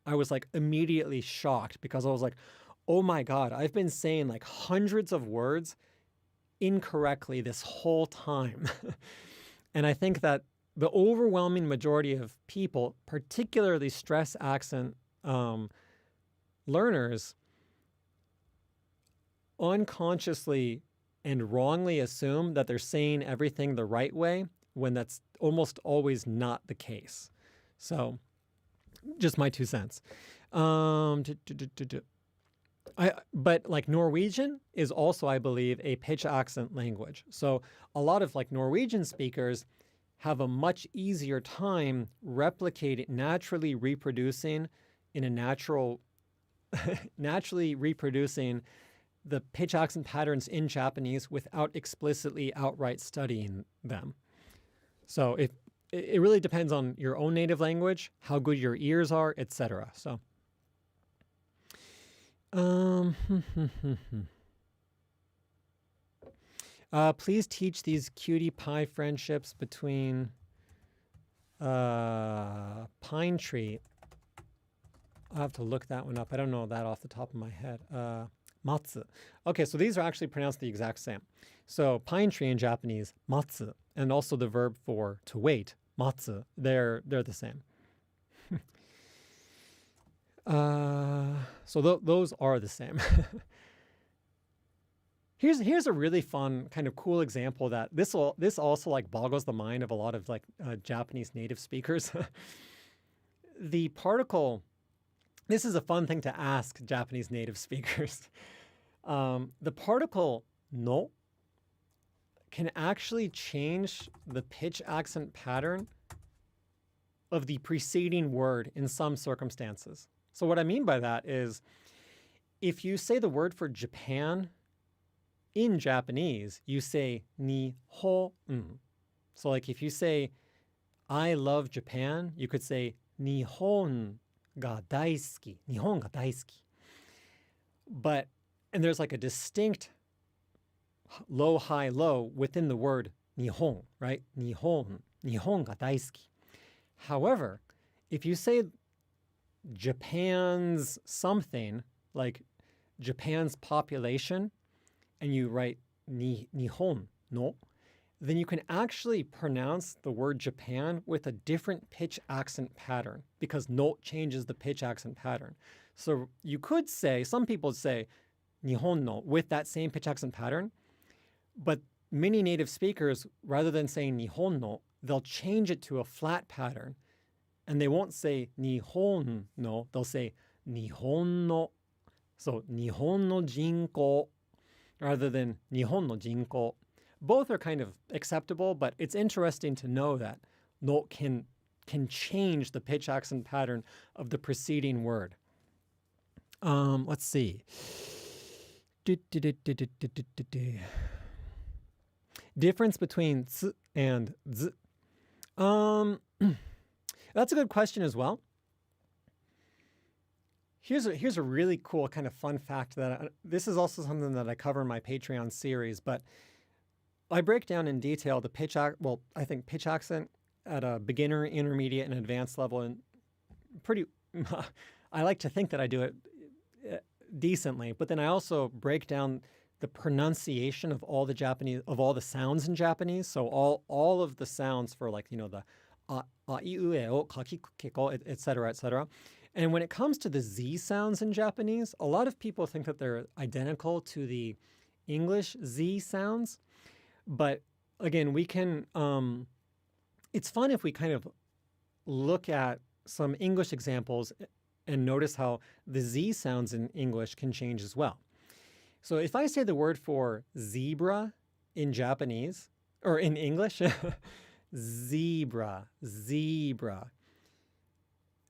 I was like immediately shocked because I was like, oh my God, I've been saying like hundreds of words incorrectly this whole time. And I think that the overwhelming majority of people, particularly stress accent learners, unconsciously and wrongly assume that they're saying everything the right way when that's almost always not the case. So just my 2 cents. But like Norwegian is also, I believe, a pitch accent language. So a lot of like Norwegian speakers have a much easier time naturally reproducing the pitch accent patterns in Japanese without explicitly outright studying them. So it really depends on your own native language, how good your ears are, etc. So. Please teach these cutie pie friendships between pine tree. I'll have to look that one up. I don't know that off the top of my head. Matsu. Okay, so these are actually pronounced the exact same. So pine tree in Japanese, matsu, and also the verb for to wait, matsu. They're the same. So those are the same. Here's a really fun, kind of cool example that this also like boggles the mind of a lot of like Japanese native speakers. The particle. This is a fun thing to ask Japanese native speakers. The particle no can actually change the pitch accent pattern of the preceding word in some circumstances. So what I mean by that is if you say the word for Japan in Japanese, you say Nihon. So like if you say I love Japan, you could say Nihon ga daisuki. Nihon ga daisuki. And there's like a distinct low, high, low within the word Nihon, right? Nihon ga daisuki. However, if you say Japan's something, like Japan's population, and you write Nihon no, then you can actually pronounce the word Japan with a different pitch accent pattern because no changes the pitch accent pattern. So you could say, some people say Nihon no with that same pitch accent pattern, but many native speakers, rather than saying Nihon no, they'll change it to a flat pattern. And they won't say Nihon no, they'll say Nihon no. So Nihon no jinko rather than Nihon no jinko. Both are kind of acceptable, but it's interesting to know that no can change the pitch accent pattern of the preceding word. Let's see. Difference between ts and z. That's a good question as well. Here's a really cool kind of fun fact that this is also something that I cover in my Patreon series, but I break down in detail the pitch accent at a beginner, intermediate, and advanced level, and I like to think that I do it decently, but then I also break down the pronunciation of all the sounds in Japanese. So all of the sounds for like, the a, I, U, E, O, ka, ki, ku, ke, ko, et cetera, et cetera. And when it comes to the Z sounds in Japanese, a lot of people think that they're identical to the English Z sounds. But again, we can, it's fun if we kind of look at some English examples and notice how the Z sounds in English can change as well. So if I say the word for zebra in Japanese, or in English, zebra, zebra.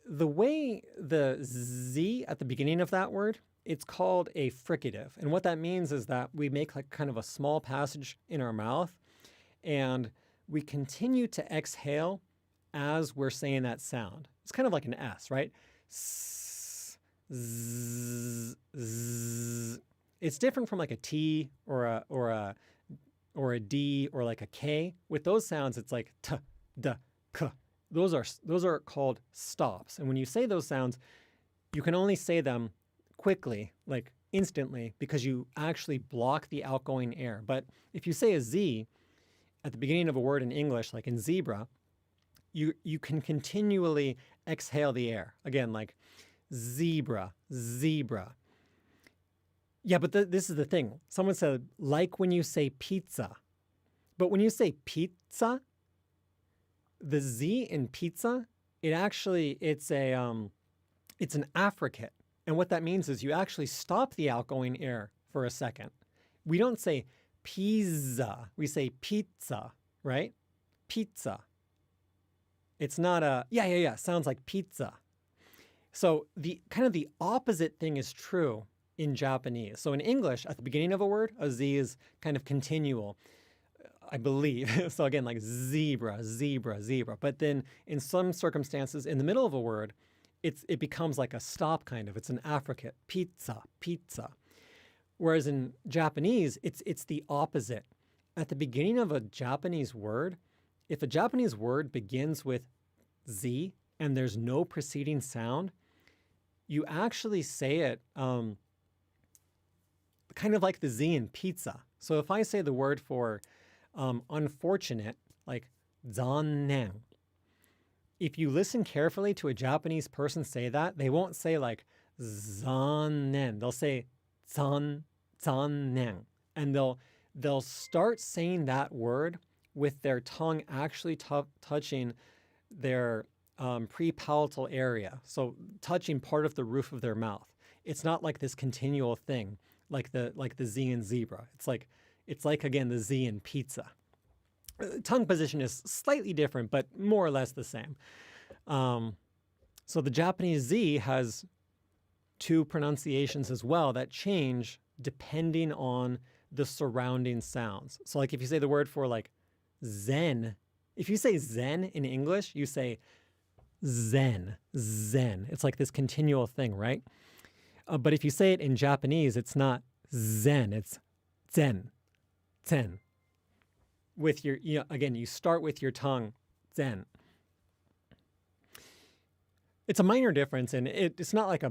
The way the Z at the beginning of that word, it's called a fricative. And what that means is that we make like kind of a small passage in our mouth and we continue to exhale as we're saying that sound. It's kind of like an S, right? S, z, z. It's different from like a T or a D or like a K. With those sounds, it's like T, D, K. Those are called stops. And when you say those sounds, you can only say them quickly, like instantly, because you actually block the outgoing air. But if you say a Z at the beginning of a word in English, like in zebra, you can continually exhale the air. Again, like zebra, zebra. Yeah, but this is the thing. Someone said, like when you say pizza. But when you say pizza, the Z in pizza, it's an affricate. And what that means is you actually stop the outgoing air for a second. We don't say pizza. We say pizza, right? Pizza. It's not sounds like pizza. So the kind of the opposite thing is true in Japanese. So in English, at the beginning of a word, a Z is kind of continual, I believe. So again, like zebra, zebra, zebra. But then in some circumstances, in the middle of a word, it becomes like a stop kind of. It's an affricate, pizza, pizza. Whereas in Japanese, it's the opposite. At the beginning of a Japanese word, if a Japanese word begins with Z and there's no preceding sound, you actually say it kind of like the Z in pizza. So if I say the word for unfortunate, like zannen, if you listen carefully to a Japanese person say that, they won't say like zannen. They'll say zannen. And they'll start saying that word with their tongue actually touching their prepalatal area. So touching part of the roof of their mouth. It's not like this continual thing, like the Z in zebra. It's like again the Z in pizza. Tongue position is slightly different, but more or less the same. So the Japanese Z has two pronunciations as well that change depending on the surrounding sounds. So like if you say the word for like zen, if you say zen in English, you say zen, zen. It's like this continual thing, right? But if you say it in Japanese, it's not zen, it's zen, zen. With your, again, you start with your tongue, zen. It's a minor difference, and it's not like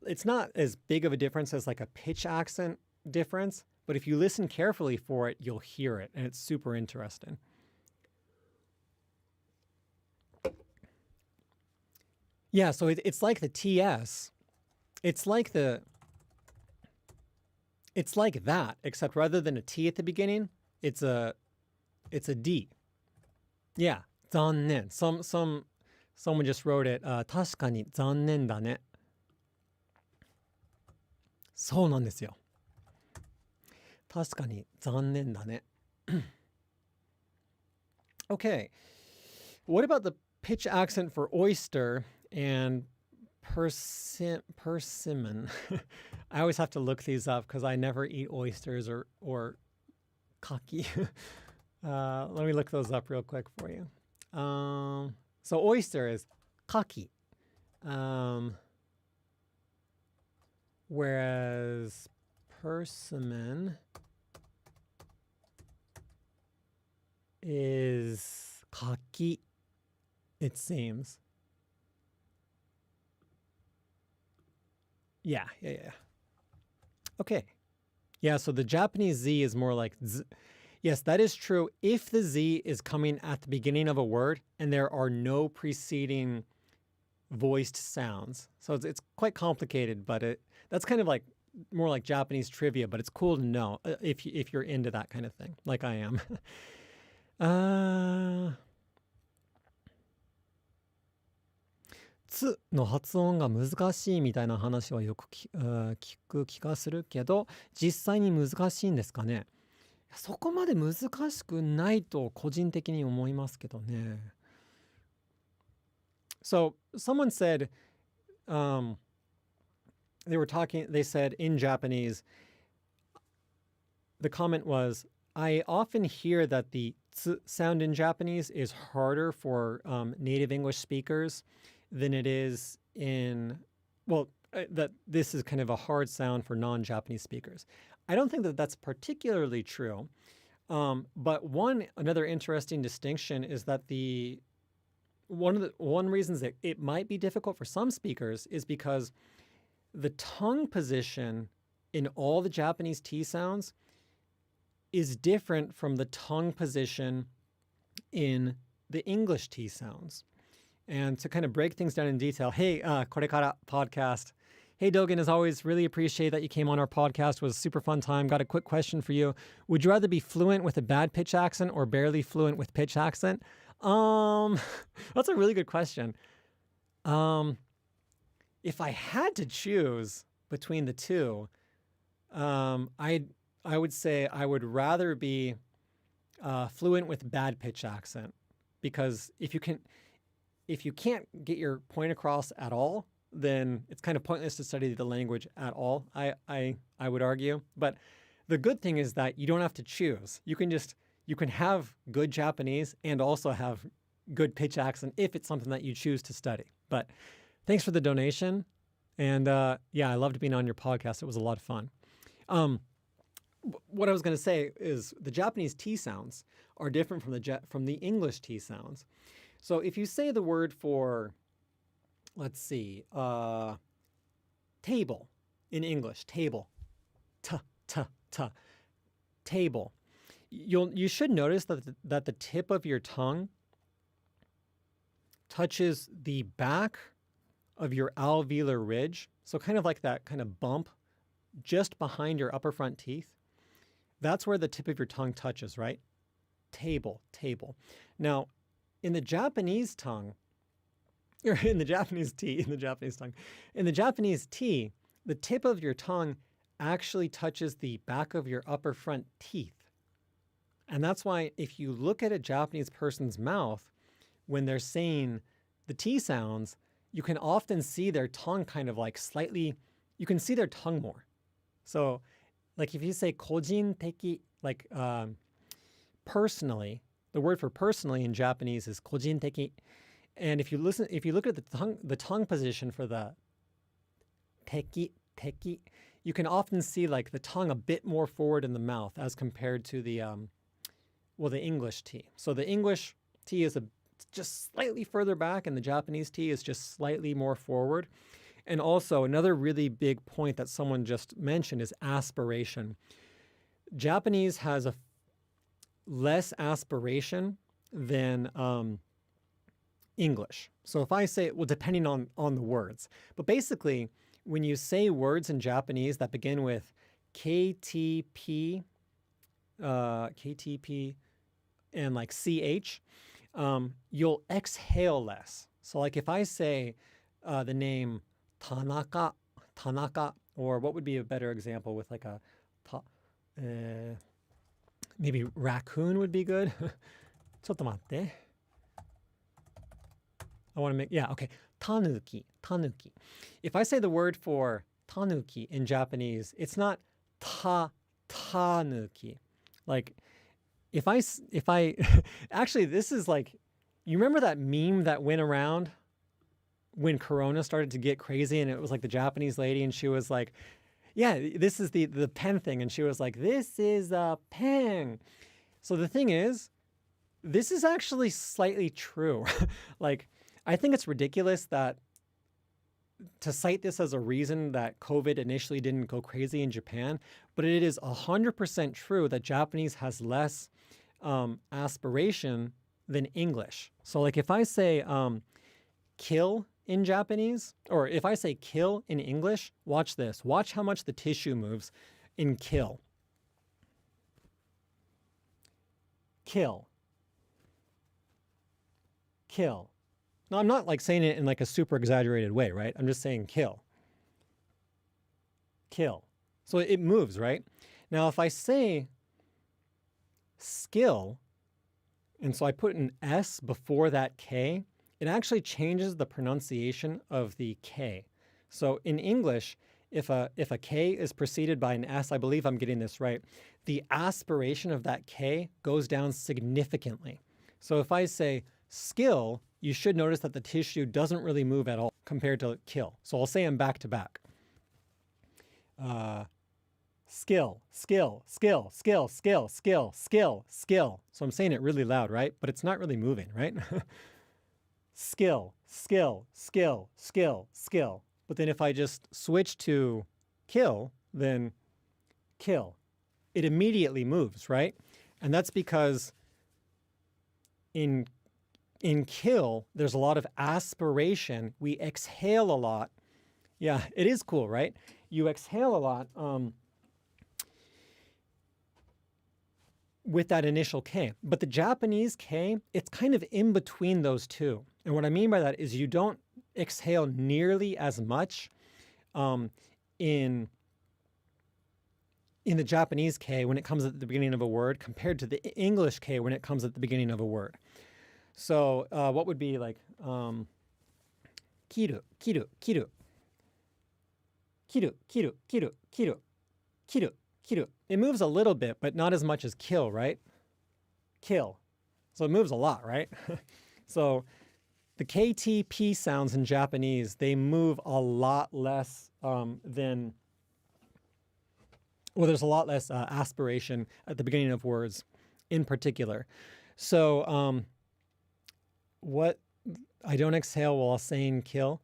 it's not as big of a difference as like a pitch accent difference, but if you listen carefully for it, you'll hear it, and it's super interesting. Yeah, so it's like the TS. It's like that, except rather than a T at the beginning, it's a D. Yeah, 残念. Someone just wrote it. 確かに残念だね. そうなんですよ。確かに残念だね. Okay. What about the pitch accent for oyster and persimmon? I always have to look these up because I never eat oysters or kaki. Let me look those up real quick for you. So oyster is kaki. Whereas persimmon is kaki, it seems. Yeah. Okay. Yeah, so the Japanese Z is more like Z. Yes, that is true if the Z is coming at the beginning of a word and there are no preceding voiced sounds. So it's quite complicated, but that's kind of like more like Japanese trivia, but it's cool to know if you're into that kind of thing, like I am. つの発音が難しいみたいな話はよく聞く気がするけど、実際に難しいんですかね。そこまで難しくないと個人的に思いますけどね。So someone said, they said in Japanese, the comment was, I often hear that the ts sound in Japanese is harder for native English speakers than it is that this is kind of a hard sound for non-Japanese speakers. I don't think that that's particularly true. But another interesting distinction is that one reasons that it might be difficult for some speakers is because the tongue position in all the Japanese T sounds is different from the tongue position in the English T sounds. And to kind of break things down in detail, hey, Korekara podcast. Hey, Dogen, as always, really appreciate that you came on our podcast. It was a super fun time. Got a quick question for you. Would you rather be fluent with a bad pitch accent or barely fluent with pitch accent? That's a really good question. If I had to choose between the two, I would say I would rather be fluent with bad pitch accent, because if you can't get your point across at all, then it's kind of pointless to study the language at all, I would argue. But the good thing is that you don't have to choose. You can have good Japanese and also have good pitch accent if it's something that you choose to study. But thanks for the donation. And yeah, I loved being on your podcast. It was a lot of fun. What I was going to say is the Japanese T sounds are different from the English T sounds. So if you say the word for, let's see, table in English, table, table, you should notice that the tip of your tongue touches the back of your alveolar ridge. So kind of like that kind of bump just behind your upper front teeth. That's where the tip of your tongue touches, right? Table. Now, in the Japanese tongue, or in the Japanese T, the tip of your tongue actually touches the back of your upper front teeth. And that's why if you look at a Japanese person's mouth, when they're saying the T sounds, you can often see their tongue kind of like slightly, you can see their tongue more. So like if you say kojin teki, like personally, the word for personally in Japanese is kojin teki. And if you look at the tongue position for the teki, you can often see like the tongue a bit more forward in the mouth as compared to the English T. So the English T is just slightly further back, and the Japanese T is just slightly more forward. And also another really big point that someone just mentioned is aspiration. Japanese has a less aspiration than English. So if I say, well, depending on the words, but basically when you say words in Japanese that begin with KTP, and like CH, you'll exhale less. So like if I say the name Tanaka, or what would be a better example with like maybe raccoon would be good. ちょっと待って. I want to make, okay. Tanuki. If I say the word for tanuki in Japanese, it's not tanuki. Like if I actually, this is like, you remember that meme that went around when Corona started to get crazy, and it was like the Japanese lady, and she was like, yeah, this is the pen thing. And she was like, this is a pen. So the thing is, this is actually slightly true. Like, I think it's ridiculous that to cite this as a reason that COVID initially didn't go crazy in Japan, but it is 100% true that Japanese has less aspiration than English. So like if I say kill in Japanese, or if I say kill in English, watch this. Watch how much the tissue moves in kill. Kill. Kill. Now, I'm not like saying it in like a super exaggerated way, right? I'm just saying kill. Kill. So it moves, right? Now, if I say skill, and so I put an S before that K, it actually changes the pronunciation of the K. So in English, if a K is preceded by an S, I believe I'm getting this right, the aspiration of that K goes down significantly. So if I say skill, you should notice that the tissue doesn't really move at all compared to kill. So I'll say them back to back. Skill, skill, skill, skill, skill, skill, skill, skill. So I'm saying it really loud, right? But it's not really moving, right? Skill, skill, skill, skill, skill. But then if I just switch to kill, then kill. It immediately moves, right? And that's because in kill, there's a lot of aspiration. We exhale a lot. Yeah, it is cool, right? You exhale a lot with that initial K. But the Japanese K, it's kind of in between those two. And what I mean by that is you don't exhale nearly as much in the Japanese K when it comes at the beginning of a word compared to the English K when it comes at the beginning of a word. So what would be like kiru, kiru, kiru, kiru, kiru, kiru, kiru, kiru, kiru. It moves a little bit, but not as much as kill, right? Kill. So it moves a lot, right? So the KTP sounds in Japanese, they move a lot less than, well, there's a lot less aspiration at the beginning of words in particular. So what I don't exhale while saying kill.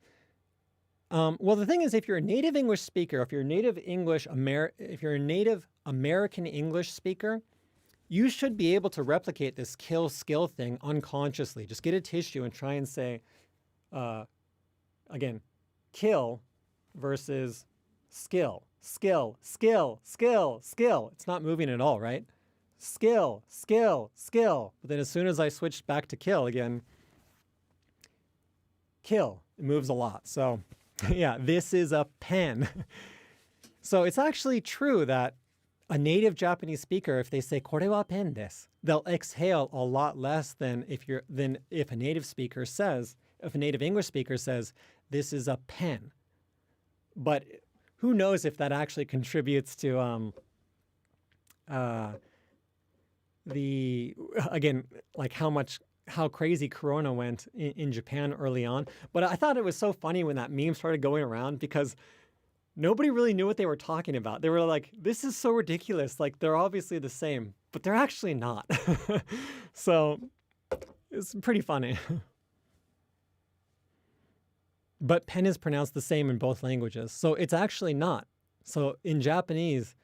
Well, the thing is, if you're a native English speaker, if you're a native American English speaker, you should be able to replicate this kill skill thing unconsciously. Just get a tissue and try and say, again, kill versus skill, skill, skill, skill, skill. It's not moving at all, right? Skill, skill, skill. But then as soon as I switch back to kill again, kill, it moves a lot. So yeah, this is a pen. So it's actually true that a native Japanese speaker, if they say "kore wa pen desu," they'll exhale a lot less than if a native English speaker says, "This is a pen." But who knows if that actually contributes to how crazy Corona went in Japan early on. But I thought it was so funny when that meme started going around because nobody really knew what they were talking about. They were like, this is so ridiculous. Like, they're obviously the same, but they're actually not. So it's pretty funny. But pen is pronounced the same in both languages. So it's actually not. So in Japanese,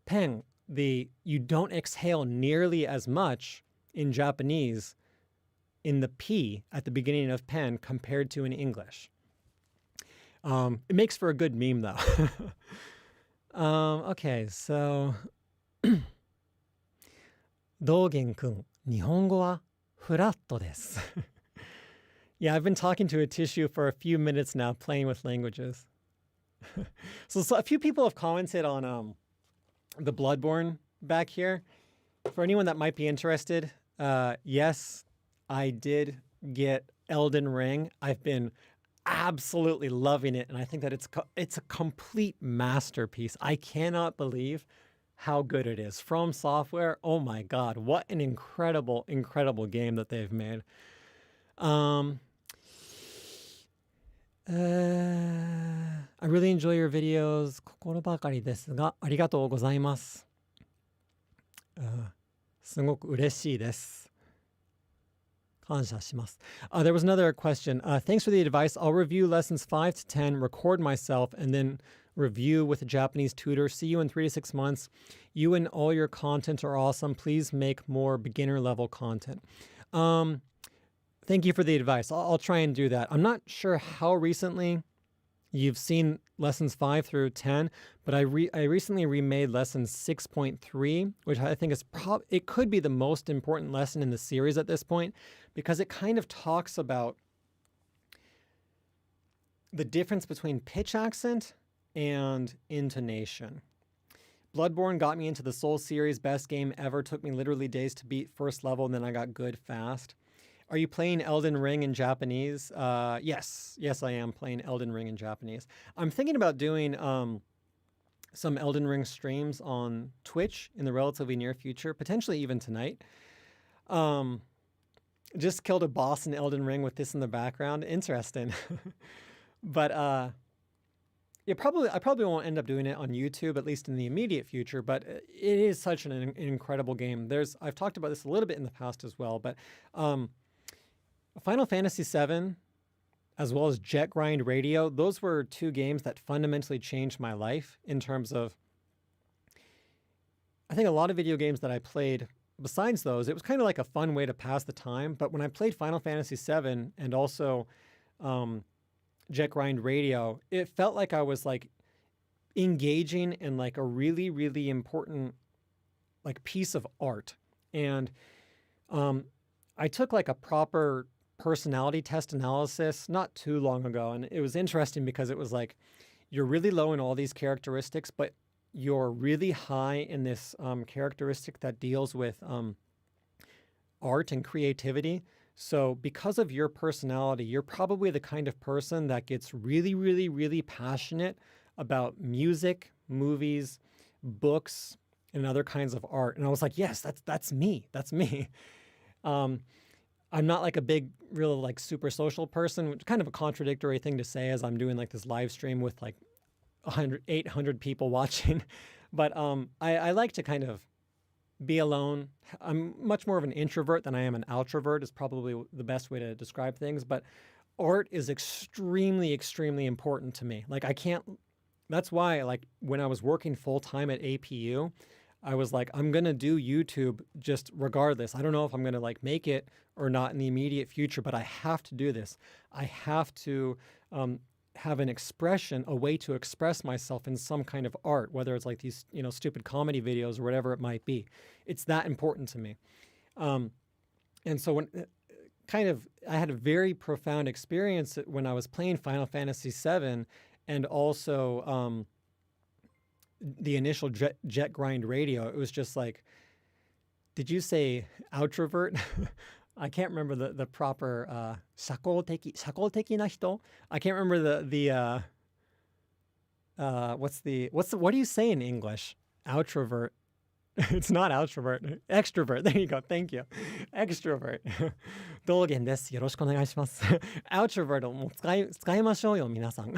pen, you don't exhale nearly as much in Japanese in the P at the beginning of pen compared to in English. It makes for a good meme, though. Okay, so 道元くん、日本語はフラットです。Yeah, I've been talking to a tissue for a few minutes now, playing with languages. So a few people have commented on the Bloodborne back here. For anyone that might be interested, yes, I did get Elden Ring. I've been absolutely loving it, and I think that it's a complete masterpiece. I cannot believe how good it is. From Software, oh my God, what an incredible, incredible game that they've made. I really enjoy your videos. 心ばかりですが、ありがとうございます。すごく嬉しいです。感謝します。There was another question. Thanks for the advice. I'll review lessons 5 to 10, record myself, and then review with a Japanese tutor. See you in 3 to 6 months. You and all your content are awesome. Please make more beginner level content. Thank you for the advice. I'll try and do that. I'm not sure how recently you've seen lessons 5 through 10, but I recently remade lesson 6.3, which I think is it could be the most important lesson in the series at this point, because it kind of talks about the difference between pitch accent and intonation. Bloodborne got me into the Soul series, best game ever, took me literally days to beat first level, and then I got good fast. Are you playing Elden Ring in Japanese? Yes, I am playing Elden Ring in Japanese. I'm thinking about doing some Elden Ring streams on Twitch in the relatively near future, potentially even tonight. Just killed a boss in Elden Ring with this in the background. Interesting. But I probably won't end up doing it on YouTube, at least in the immediate future, but it is such an incredible game. I've talked about this a little bit in the past as well, but Final Fantasy VII, as well as Jet Grind Radio, those were two games that fundamentally changed my life in terms of, I think a lot of video games that I played besides those, it was kind of like a fun way to pass the time. But when I played Final Fantasy VII and also Jet Grind Radio, it felt like I was like engaging in like a really, really important like piece of art. And I took like a proper personality test analysis not too long ago. And it was interesting because it was like, you're really low in all these characteristics, but you're really high in this characteristic that deals with art and creativity. So because of your personality, you're probably the kind of person that gets really, really, really passionate about music, movies, books, and other kinds of art. And I was like, yes, that's me. That's me. I'm not like a big, real like super social person, which is kind of a contradictory thing to say as I'm doing like this live stream with like 800 people watching. But I like to kind of be alone. I'm much more of an introvert than I am an outrovert is probably the best way to describe things. But art is extremely, extremely important to me. Like that's why like when I was working full time at APU, I was like, I'm going to do YouTube just regardless. I don't know if I'm going to like make it or not in the immediate future, but I have to do this. I have to have an expression, a way to express myself in some kind of art, whether it's like these, stupid comedy videos or whatever it might be. It's that important to me. And so when I had a very profound experience when I was playing Final Fantasy VII and also the initial Jet Grind Radio. It was just like, did you say outrovert? I can't remember the proper shakouteki na hito. I can't remember what do you say in English? Outrovert. It's not outrovert. Extrovert. There you go. Thank you. Extrovert. Dogen です。よろしくお願いします。Outrovert をもう使いましょうよ、皆さん。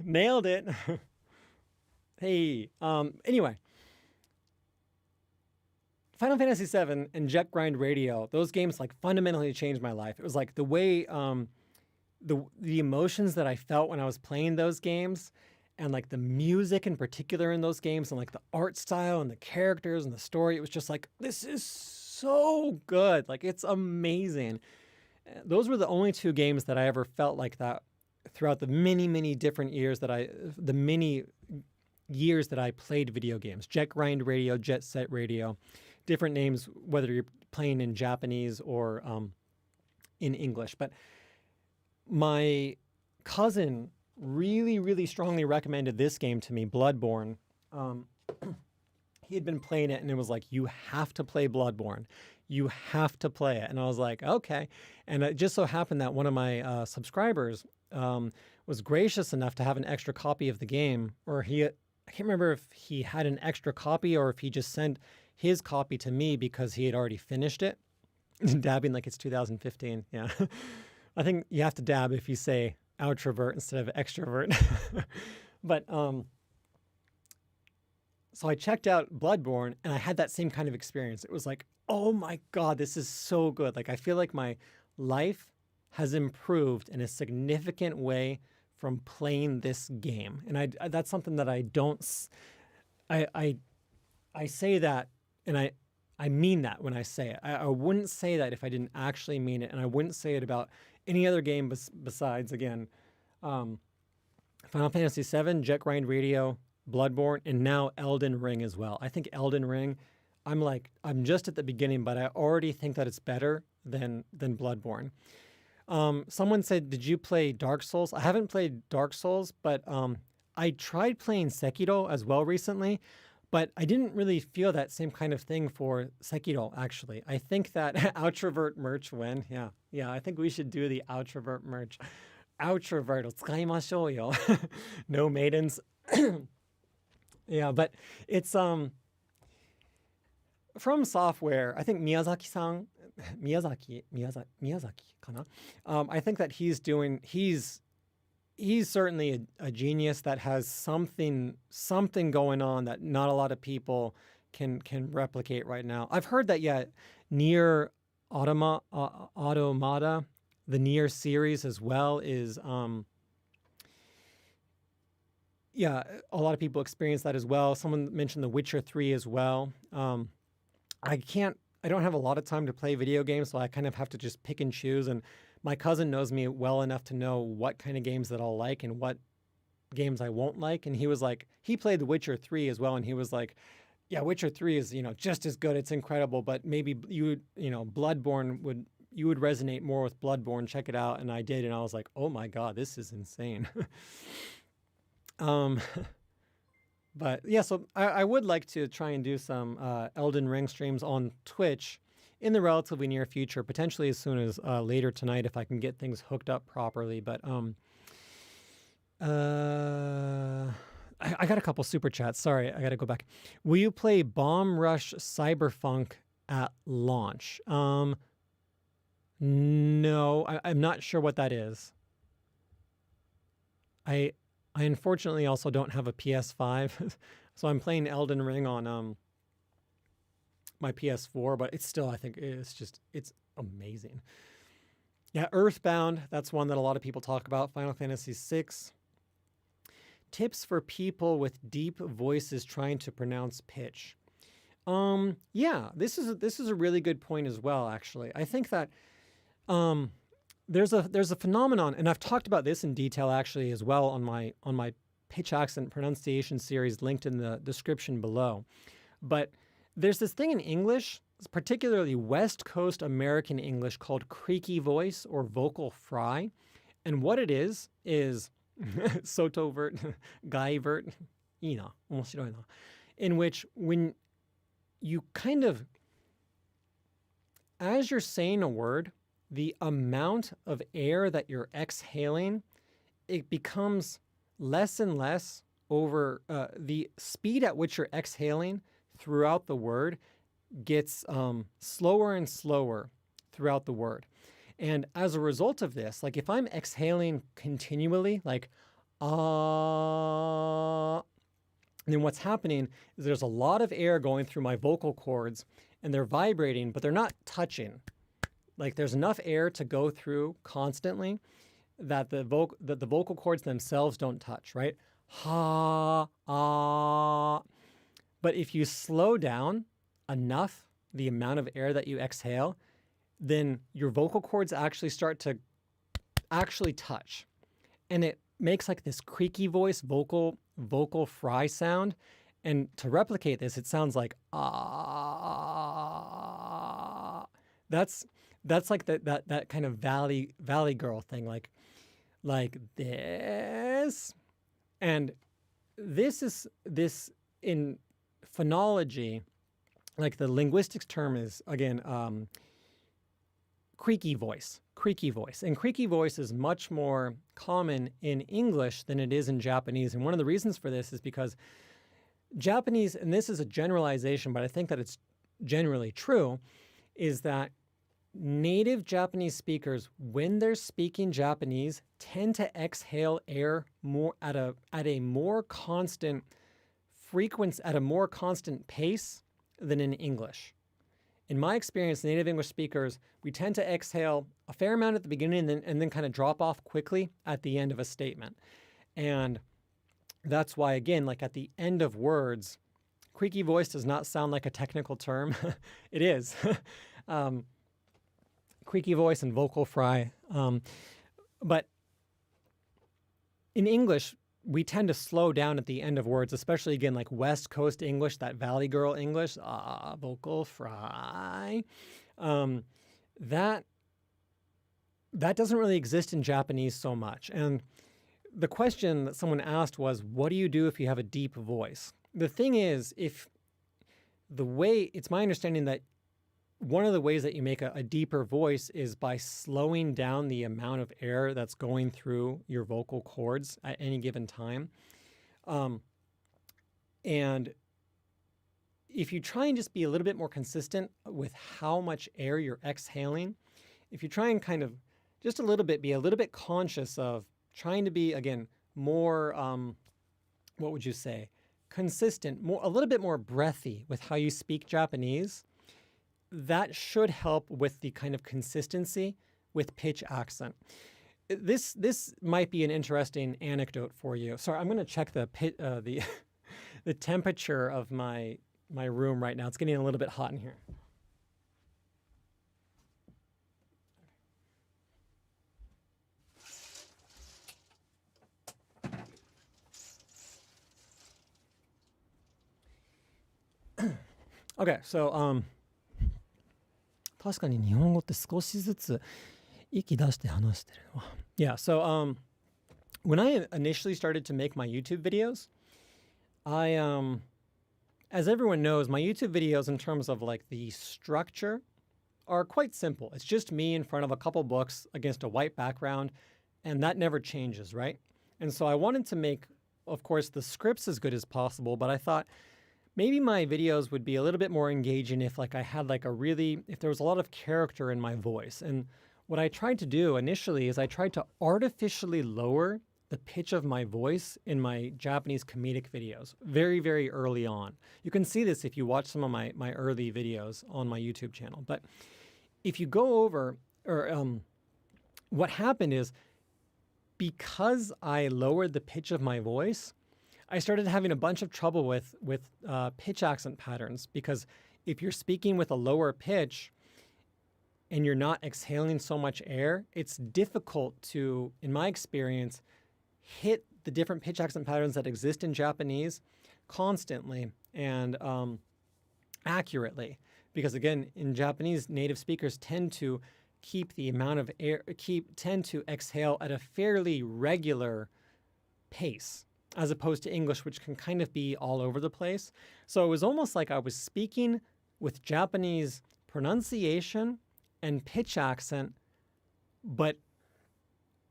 Nailed it. Hey, anyway, Final Fantasy VII and Jet Grind Radio, those games like fundamentally changed my life. It was like the way, the emotions that I felt when I was playing those games, and like the music in particular in those games, and like the art style and the characters and the story. It was just like, this is so good. Like, it's amazing. Those were the only two games that I ever felt like that throughout the many different years that I played video games. Jet Grind Radio, Jet Set Radio, different names, whether you're playing in Japanese or in English. But my cousin really, really strongly recommended this game to me, Bloodborne. He had been playing it and it was like, you have to play Bloodborne. You have to play it. And I was like, okay. And it just so happened that one of my subscribers was gracious enough to have an extra copy of the game, or I can't remember if he had an extra copy or if he just sent his copy to me because he had already finished it. Dabbing like it's 2015. Yeah. I think you have to dab if you say outrovert instead of extrovert. But so I checked out Bloodborne and I had that same kind of experience. It was like, oh my God, this is so good. Like, I feel like my life has improved in a significant way from playing this game. And that's something that I I say that, and I mean that when I say it. I wouldn't say that if I didn't actually mean it, and I wouldn't say it about any other game besides, again, um, Final Fantasy VII, Jet Grind Radio, Bloodborne, and now Elden Ring as well. I think Elden Ring, I'm just at the beginning, but I already think that it's better than Bloodborne. Someone said, "Did you play Dark Souls?" I haven't played Dark Souls, but I tried playing Sekiro as well recently, but I didn't really feel that same kind of thing for Sekiro, actually. I think that Outrovert merch win. Yeah, yeah, I think we should do the Outrovert merch. Outrovert を使いましょうよ. No maidens. Yeah, but it's from software. I think Miyazaki-san, Miyazaki かな? I think that he's certainly a genius that has something going on that not a lot of people can replicate right now. I've heard that, yeah, Nier Automata, the Nier series as well is, yeah, a lot of people experience that as well. Someone mentioned The Witcher 3 as well. I don't have a lot of time to play video games, so I kind of have to just pick and choose. And my cousin knows me well enough to know what kind of games that I'll like and what games I won't like. And he was like, he played The Witcher 3 as well. And he was like, yeah, Witcher 3 is, just as good. It's incredible. But maybe Bloodborne you would resonate more with Bloodborne. Check it out. And I did. And I was like, oh my God, this is insane. But yeah, so I would like to try and do some Elden Ring streams on Twitch in the relatively near future, potentially as soon as later tonight if I can get things hooked up properly. But I got a couple super chats. Sorry, I got to go back. Will you play Bomb Rush Cyberpunk at launch? No, I'm not sure what that is. I unfortunately also don't have a PS5, so I'm playing Elden Ring on my PS4, but it's still, I think it's amazing. Yeah, Earthbound, that's one that a lot of people talk about. Final Fantasy VI. Tips for people with deep voices trying to pronounce pitch. Yeah, this is a really good point as well, actually. I think that there's a phenomenon, and I've talked about this in detail actually as well on my pitch accent pronunciation series linked in the description below. But there's this thing in English, particularly West Coast American English, called creaky voice or vocal fry. And what it is sotovert, gaivert, いいな、面白いな, in which when you kind of, as you're saying a word, the amount of air that you're exhaling, it becomes less and less over the speed at which you're exhaling throughout the word gets slower and slower throughout the word. And as a result of this, like if I'm exhaling continually, like, then what's happening is there's a lot of air going through my vocal cords and they're vibrating, but they're not touching. Like there's enough air to go through constantly that the vocal cords themselves don't touch, right? Ha, ah. But if you slow down enough the amount of air that you exhale, then your vocal cords actually start to actually touch. And it makes like this creaky voice vocal fry sound. And to replicate this, it sounds like ah. That's like that kind of valley girl thing, like this. And this in phonology, like the linguistics term is again creaky voice. And creaky voice is much more common in English than it is in Japanese. And one of the reasons for this is because Japanese, and this is a generalization, but I think that it's generally true, is that native Japanese speakers, when they're speaking Japanese, tend to exhale air more at a more constant frequency, at a more constant pace than in English. In my experience, native English speakers, we tend to exhale a fair amount at the beginning and then kind of drop off quickly at the end of a statement. And that's why, again, like at the end of words, Creaky voice does not sound like a technical term. It is. Creaky voice and vocal fry. But in English, we tend to slow down at the end of words, especially again, like West Coast English, that Valley Girl English, vocal fry. That doesn't really exist in Japanese so much. And the question that someone asked was, what do you do if you have a deep voice? The thing is, it's my understanding that one of the ways that you make a deeper voice is by slowing down the amount of air that's going through your vocal cords at any given time. And if you try and just be a little bit more consistent with how much air you're exhaling, if you try and kind of just a little bit, be a little bit conscious of trying to be, again, more, what would you say, consistent, a little bit more breathy with how you speak Japanese, that should help with the kind of consistency with pitch accent. This might be an interesting anecdote for you. Sorry, I'm going to check the the temperature of my room right now. It's getting a little bit hot in here. Okay, so 確かに日本語って少しずつ息出して話してるわ。Yeah, so when I initially started to make my YouTube videos, as everyone knows, my YouTube videos in terms of like the structure are quite simple. It's just me in front of a couple books against a white background, and that never changes, right? And so I wanted to make, of course, the scripts as good as possible, but I thought maybe my videos would be a little bit more engaging if like I had like if there was a lot of character in my voice. And what I tried to do initially is I tried to artificially lower the pitch of my voice in my Japanese comedic videos very, very early on. You can see this if you watch some of my early videos on my YouTube channel. But if you go over, what happened is because I lowered the pitch of my voice, I started having a bunch of trouble with pitch accent patterns, because if you're speaking with a lower pitch and you're not exhaling so much air, it's difficult to, in my experience, hit the different pitch accent patterns that exist in Japanese constantly and accurately. Because again, in Japanese, native speakers tend to keep the amount of air, tend to exhale at a fairly regular pace, as opposed to English, which can kind of be all over the place. So it was almost like I was speaking with Japanese pronunciation and pitch accent, but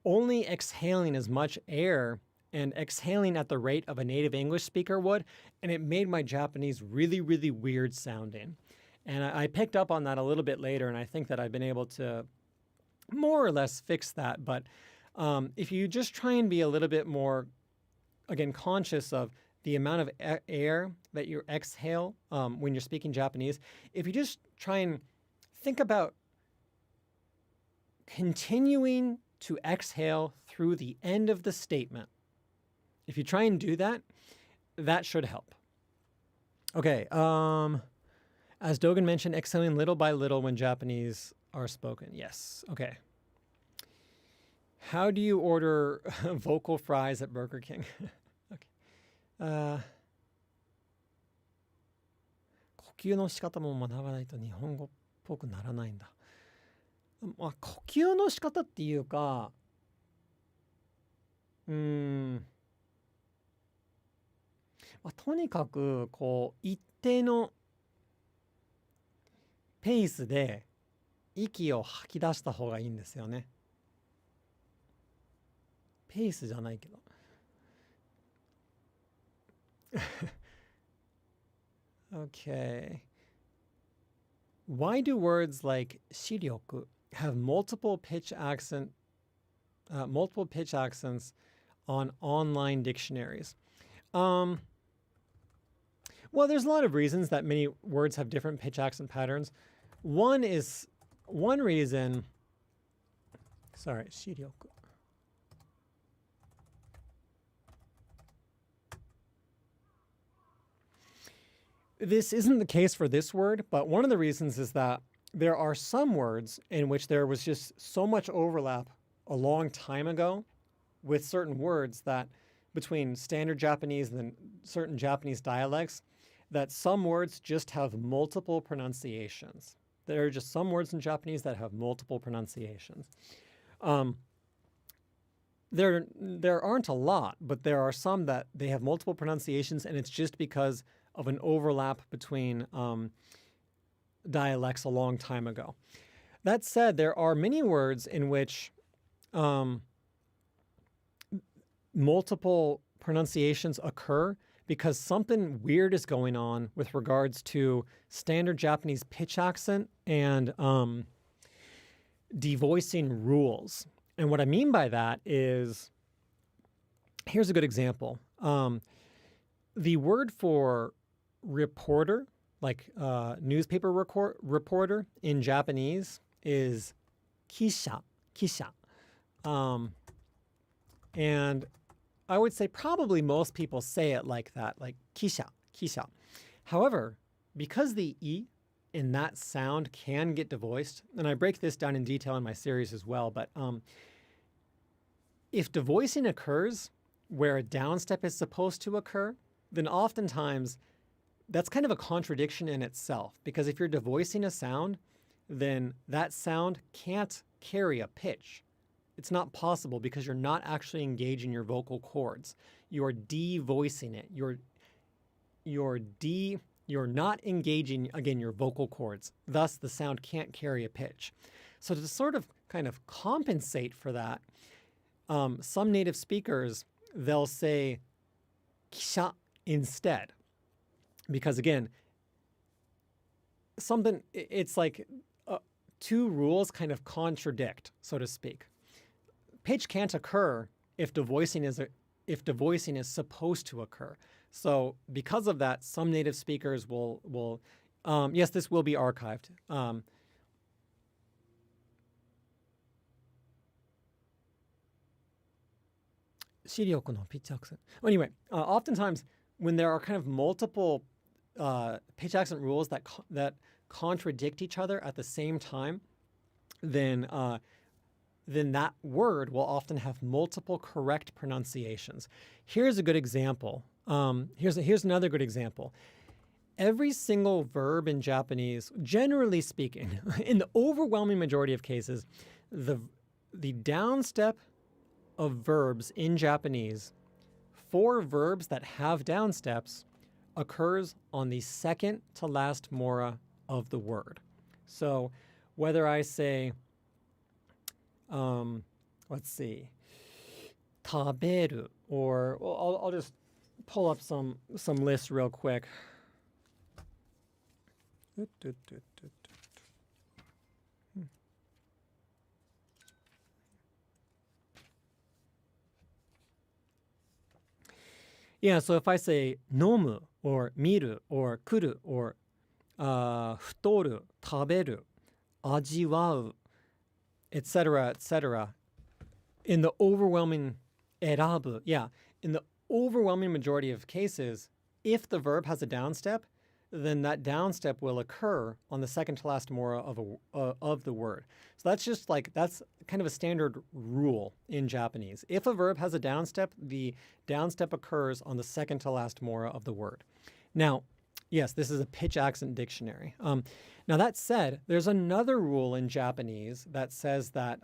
only exhaling as much air and exhaling at the rate of a native English speaker would, and it made my Japanese really, really weird sounding. And I picked up on that a little bit later, and I think that I've been able to more or less fix that. But if you just try and be a little bit more, again, conscious of the amount of air that you exhale when you're speaking Japanese, if you just try and think about continuing to exhale through the end of the statement, if you try and do that, that should help. Okay, as Dogen mentioned, exhaling little by little when Japanese are spoken. Yes, okay. How do you order vocal fries at Burger King? Okay. 呼吸の仕方も学ばないと日本語っぽくならないんだ。まあ、呼吸の仕方っていうか、まあ、とにかくこう一定のペースで息を吐き出した方がいいんですよね。ペースじゃないけど。Okay. Why do words like 視力 have multiple pitch accents on online dictionaries? Well, there's a lot of reasons that many words have different pitch accent patterns. One reason, sorry, 視力. This isn't the case for this word, but one of the reasons is that there are some words in which there was just so much overlap a long time ago with certain words that between standard Japanese and then certain Japanese dialects, that some words just have multiple pronunciations. There are just some words in Japanese that have multiple pronunciations. There aren't a lot, but there are some that they have multiple pronunciations, and it's just because of an overlap between dialects a long time ago. That said, there are many words in which multiple pronunciations occur because something weird is going on with regards to standard Japanese pitch accent and devoicing rules. And what I mean by that is, here's a good example. The word for reporter, like newspaper reporter in Japanese, is kisha. And I would say probably most people say it like that, like kisha. However, because the E in that sound can get devoiced, and I break this down in detail in my series as well, but if devoicing occurs where a downstep is supposed to occur, then oftentimes that's kind of a contradiction in itself, because if you're devoicing a sound, then that sound can't carry a pitch. It's not possible because you're not actually engaging your vocal cords. You're devoicing it. You're not engaging, again, your vocal cords. Thus, the sound can't carry a pitch. So to sort of kind of compensate for that, some native speakers, they'll say kisha instead. Because again, it's like two rules kind of contradict, so to speak. Pitch can't occur if devoicing is supposed to occur. So because of that, some native speakers will yes, this will be archived. Anyway, oftentimes when there are kind of multiple pitch accent rules that contradict each other at the same time, then that word will often have multiple correct pronunciations. Here's a good example. Here's another good example. Every single verb in Japanese, generally speaking, in the overwhelming majority of cases, the downstep of verbs in Japanese, for verbs that have downsteps, occurs on the second to last mora of the word. So whether I say, let's see, taberu, or I'll just pull up some lists real quick. Yeah, so if I say nomu, or miru, or kuru, or futoru, taberu, ajiwau, etc., in the overwhelming erabu, in the overwhelming majority of cases, if the verb has a downstep, then that downstep will occur on the second to last mora of the word. So that's kind of a standard rule in Japanese. If a verb has a downstep, the downstep occurs on the second to last mora of the word. Now, yes, this is a pitch accent dictionary. Now that said, there's another rule in Japanese that says that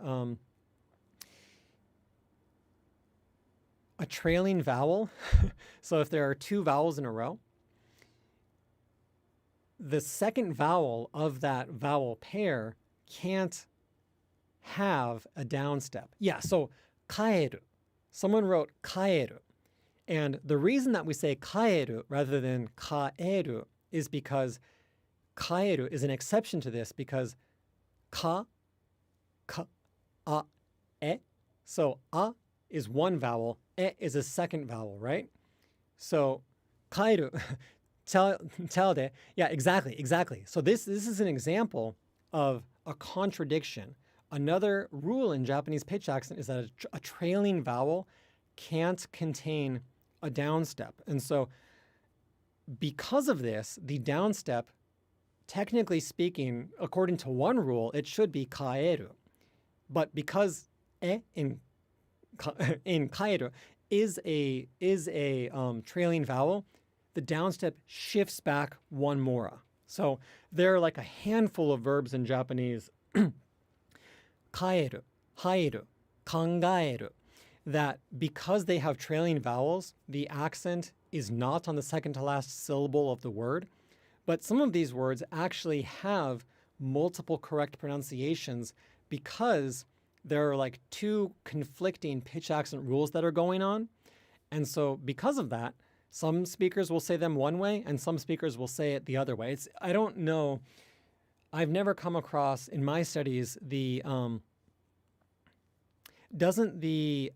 a trailing vowel, so if there are two vowels in a row, the second vowel of that vowel pair can't have a downstep. Yeah, so kaeru. Someone wrote kaeru. And the reason that we say kaeru rather than kaeru is because kaeru is an exception to this, because ka, a, e. So a is one vowel, e is a second vowel, right? So kaeru, tell de. Yeah, exactly. So this is an example of a contradiction. Another rule in Japanese pitch accent is that a trailing vowel can't contain a downstep. And so because of this, the downstep, technically speaking, according to one rule, it should be kaeru. But because in kaeru is a trailing vowel, the downstep shifts back one mora. So there are like a handful of verbs in Japanese, kaeru, haeru, kangaeru, that because they have trailing vowels, the accent is not on the second to last syllable of the word. But some of these words actually have multiple correct pronunciations because there are like two conflicting pitch accent rules that are going on. And so because of that, some speakers will say them one way and some speakers will say it the other way. I don't know. I've never come across in my studies doesn't the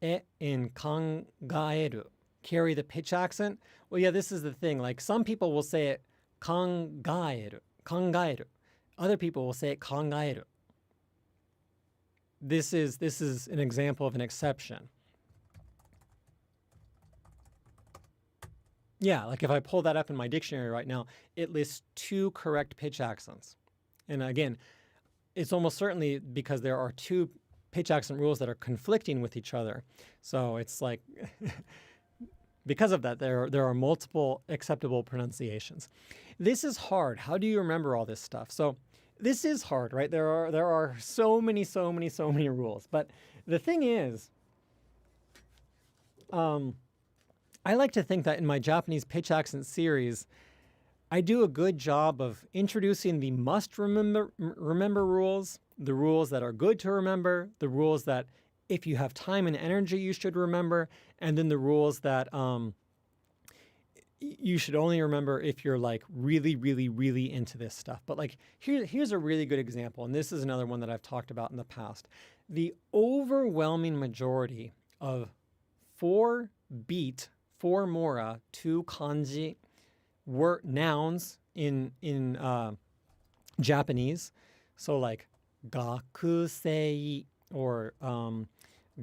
in kangaeru carry the pitch accent? Well, yeah, this is the thing. Like some people will say it kangaeru. Other people will say it kangaeru. This is an example of an exception. Yeah, like if I pull that up in my dictionary right now, it lists two correct pitch accents. And again, it's almost certainly because there are two pitch accent rules that are conflicting with each other. So it's like, because of that, there are multiple acceptable pronunciations. This is hard. How do you remember all this stuff? So this is hard, right? There are so many rules. But the thing is, I like to think that in my Japanese pitch accent series, I do a good job of introducing the must remember rules, the rules that are good to remember, the rules that if you have time and energy you should remember, and then the rules that you should only remember if you're like really into this stuff. But like here's a really good example, and this is another one that I've talked about in the past. The overwhelming majority of 4 mora, 2 kanji were nouns in Japanese. So like gakusei or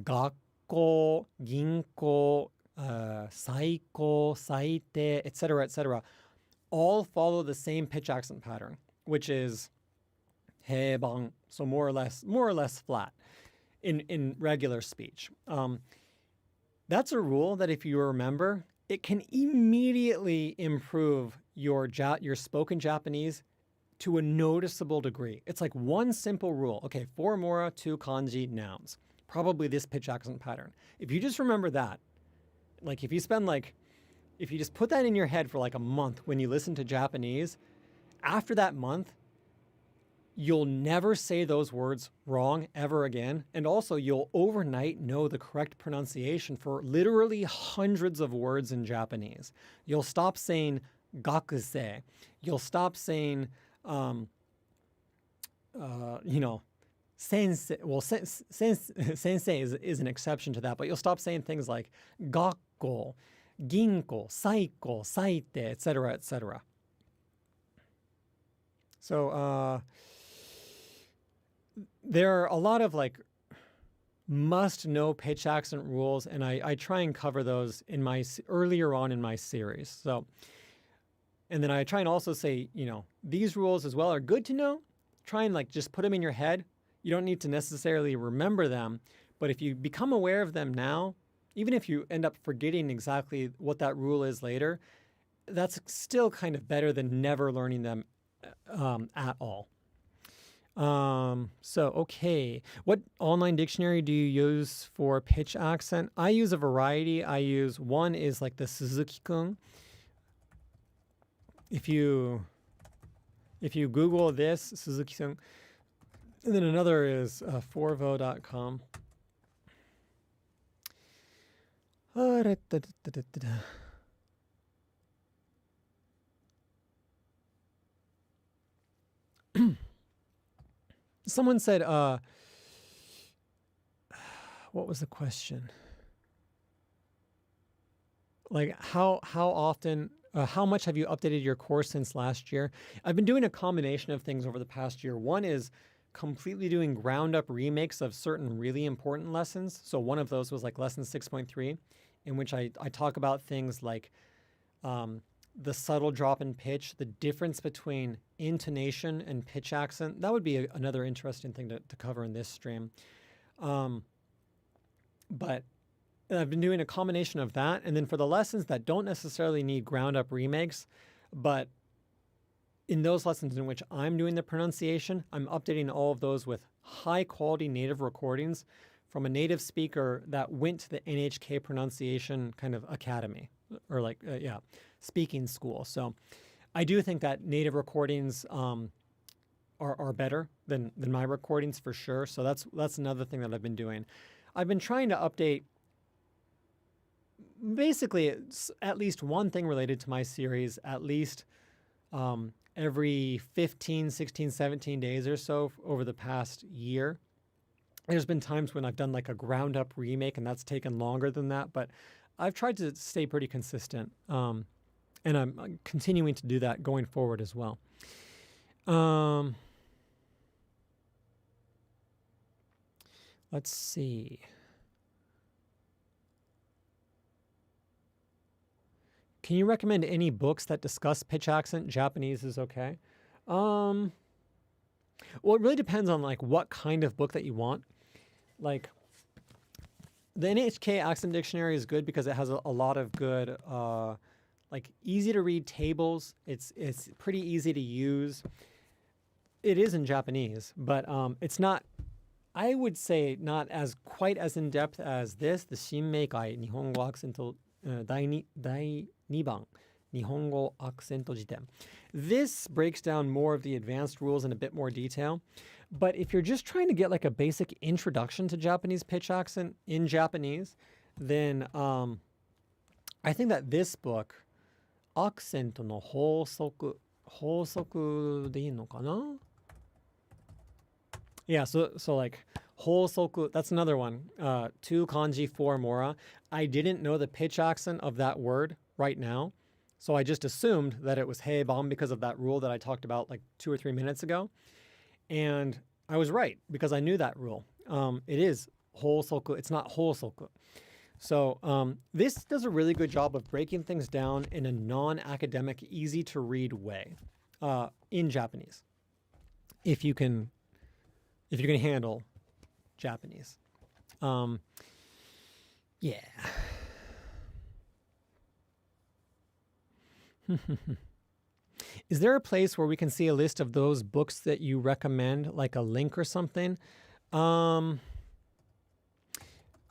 gakko, ginko, saiko, saite, etc., all follow the same pitch accent pattern, which is hebang, so more or less flat in regular speech. That's a rule that if you remember, it can immediately improve your spoken Japanese to a noticeable degree. It's like one simple rule. Okay, 4 mora, 2 kanji, nouns. Probably this pitch accent pattern. If you just remember that, like if you just put that in your head for like a month when you listen to Japanese, after that month, you'll never say those words wrong ever again. And also you'll overnight know the correct pronunciation for literally hundreds of words in Japanese. You'll stop saying gakusei. You'll stop saying, sensei. Well, sensei is an exception to that, but you'll stop saying things like gakko, ginko, saiko, saite, etc. So there are a lot of like must-know pitch accent rules, and I try and cover those earlier on in my series. So, and then I try and also say, these rules as well are good to know. Try and like just put them in your head. You don't need to necessarily remember them, but if you become aware of them now, even if you end up forgetting exactly what that rule is later, that's still kind of better than never learning them at all. Okay. What online dictionary do you use for pitch accent? I use a variety. One is like the Suzuki-kun. If you Google this, Suzuki-kun, and then another is forvo.com. Someone said, what was the question? Like how often, how much have you updated your course since last year? I've been doing a combination of things over the past year. One is completely doing ground up remakes of certain really important lessons. So one of those was like lesson 6.3, in which I talk about things like the subtle drop in pitch, the difference between intonation and pitch accent. That would be another interesting thing to cover in this stream. But I've been doing a combination of that. And then for the lessons that don't necessarily need ground up remakes, but in those lessons in which I'm doing the pronunciation, I'm updating all of those with high quality native recordings from a native speaker that went to the NHK pronunciation kind of academy or speaking school. So I do think that native recordings are better than my recordings for sure. So that's another thing that I've been doing. I've been trying to update basically at least one thing related to my series, at least every 15, 16, 17 days or so over the past year. There's been times when I've done like a ground up remake and that's taken longer than that, but I've tried to stay pretty consistent. And I'm continuing to do that going forward as well. Let's see. Can you recommend any books that discuss pitch accent? Japanese is okay. Well, it really depends on like what kind of book that you want. Like the NHK Accent Dictionary is good because it has a lot of good, like easy to read tables. It's pretty easy to use. It is in Japanese, but it's not, I would say not as quite as in depth as this, the Shinmeikai Nihongo Accento Dai Niban Nihongo Accento Jiten. This breaks down more of the advanced rules in a bit more detail. But if you're just trying to get like a basic introduction to Japanese pitch accent in Japanese, then I think that this book, Accent no Housoku de ii no kana? Yeah, so like Housoku, that's another one. 2 kanji 4 mora. I didn't know the pitch accent of that word right now. So I just assumed that it was heibam because of that rule that I talked about like 2 or 3 minutes ago. And I was right because I knew that rule. It is housoku. It's not housoku. So this does a really good job of breaking things down in a non-academic, easy-to-read way in Japanese. If you can handle Japanese. Yeah. Is there a place where we can see a list of those books that you recommend, like a link or something?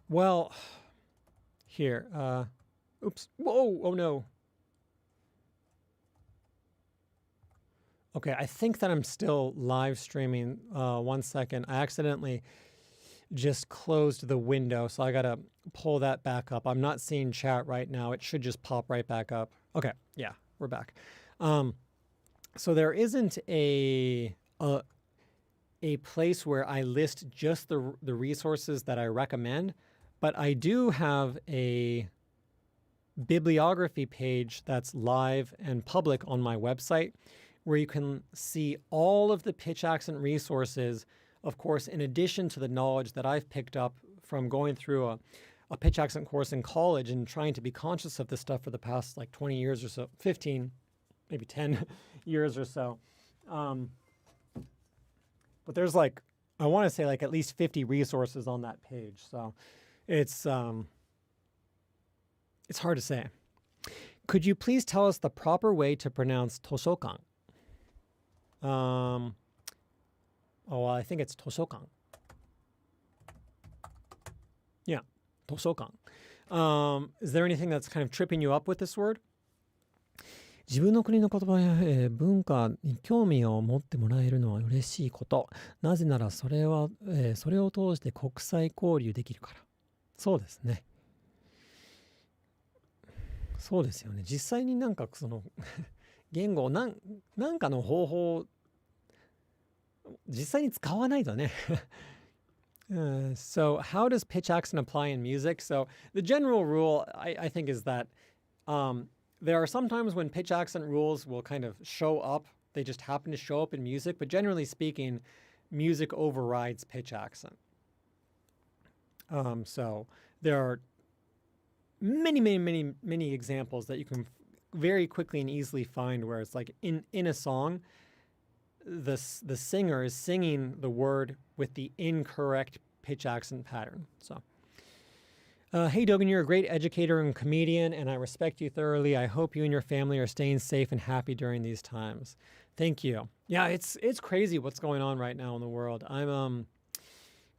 Well, here. Oops. Whoa. Oh, no. Okay, I think that I'm still live streaming. 1 second. I accidentally just closed the window, so I got to pull that back up. I'm not seeing chat right now. It should just pop right back up. Okay, yeah, we're back. So there isn't a place where I list just the resources that I recommend, but I do have a bibliography page that's live and public on my website where you can see all of the pitch accent resources, of course, in addition to the knowledge that I've picked up from going through a pitch accent course in college and trying to be conscious of this stuff for the past like 20 years or so, 15, maybe 10 years or so. But there's like, I want to say like at least 50 resources on that page. So it's hard to say. Could you please tell us the proper way to pronounce toshokan? Oh, well, I think it's toshokan. Yeah, toshokan. Is there anything that's kind of tripping you up with this word? 自分の国の言葉や、文化に興味を持ってもらえるのは嬉しいこと。なぜならそれは、それを通して国際交流できるから。そうですね。そうですよね。実際になんかその言語をなんかの方法実際に使わないとね。So how does pitch accent apply in music? So the general rule, I think, is that there are some times when pitch accent rules will kind of show up. They just happen to show up in music. But generally speaking, music overrides pitch accent. So there are many examples that you can very quickly and easily find where it's like in a song, the singer is singing the word with the incorrect pitch accent pattern. So, hey Dogen, you're a great educator and comedian, and I respect you thoroughly. I hope you and your family are staying safe and happy during these times. Thank you. Yeah, it's crazy what's going on right now in the world. I'm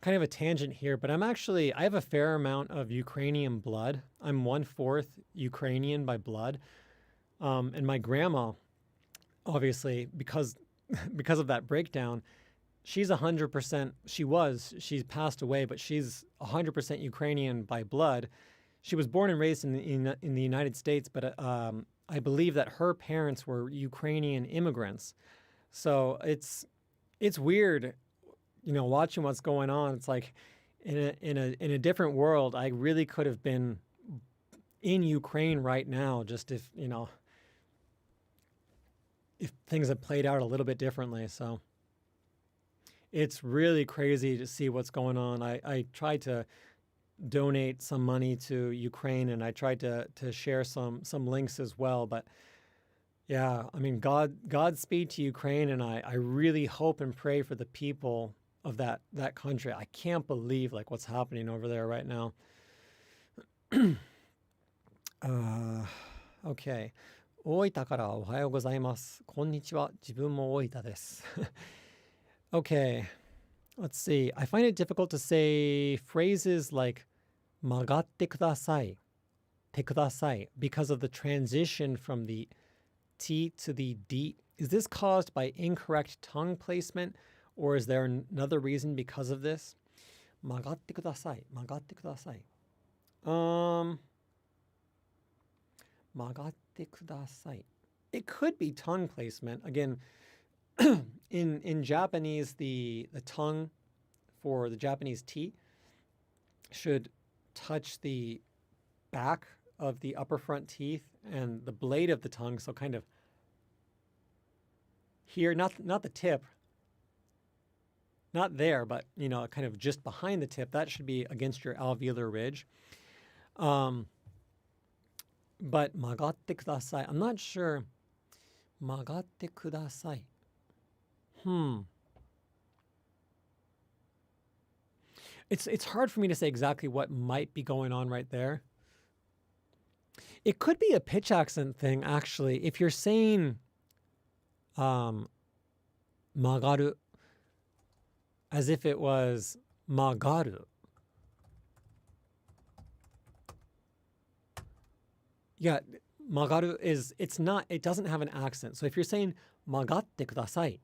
kind of a tangent here, but I have a fair amount of Ukrainian blood. I'm 1/4 Ukrainian by blood. And my grandma, obviously, because of that breakdown, she's 100%, she's passed away, but she's 100% Ukrainian by blood. She was born and raised in the United States, but I believe that her parents were Ukrainian immigrants. So it's weird, watching what's going on. It's like in a different world, I really could have been in Ukraine right now, just if things had played out a little bit differently. So it's really crazy to see what's going on. I tried to donate some money to Ukraine, and I tried to share some links as well. But yeah, I mean, Godspeed to Ukraine, and I really hope and pray for the people of that country. I can't believe like what's happening over there right now. Okay. 大分からおはようございます。こんにちは。自分も大分です。Okay, let's see. I find it difficult to say phrases like 曲がってください, てください, because of the transition from the T to the D. Is this caused by incorrect tongue placement, or is there another reason because of this? 曲がってください, 曲がってください. 曲がってください. It could be tongue placement. Again, in Japanese, the tongue for the Japanese T should touch the back of the upper front teeth and the blade of the tongue. So kind of here, not the tip, not there, but kind of just behind the tip. That should be against your alveolar ridge. But 曲がってください. I'm not sure. 曲がってください. It's hard for me to say exactly what might be going on right there. It could be a pitch accent thing, actually. If you're saying 曲がる as if it was 曲がる. Yeah, 曲がる it doesn't have an accent. So if you're saying 曲がってください,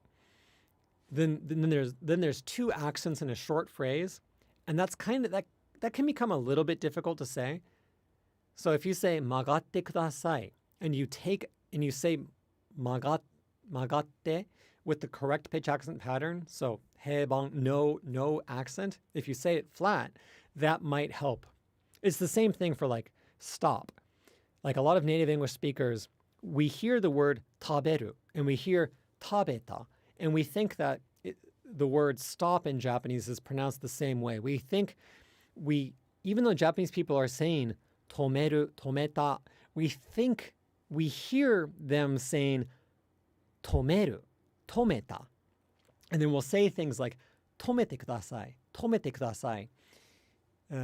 then there's two accents in a short phrase, and that's kind of that can become a little bit difficult to say. So if you say 曲がってください, and you say 曲がって with the correct pitch accent pattern, so 해방, no accent, if you say it flat, that might help. It's the same thing for like stop. Like a lot of native English speakers, we hear the word 食べる and we hear 食べた, and we think that the word stop in Japanese is pronounced the same way. We think even though Japanese people are saying 止める, 止めた, we hear them saying 止める, 止めた. And then we'll say things like 止めてください, 止めてください. シ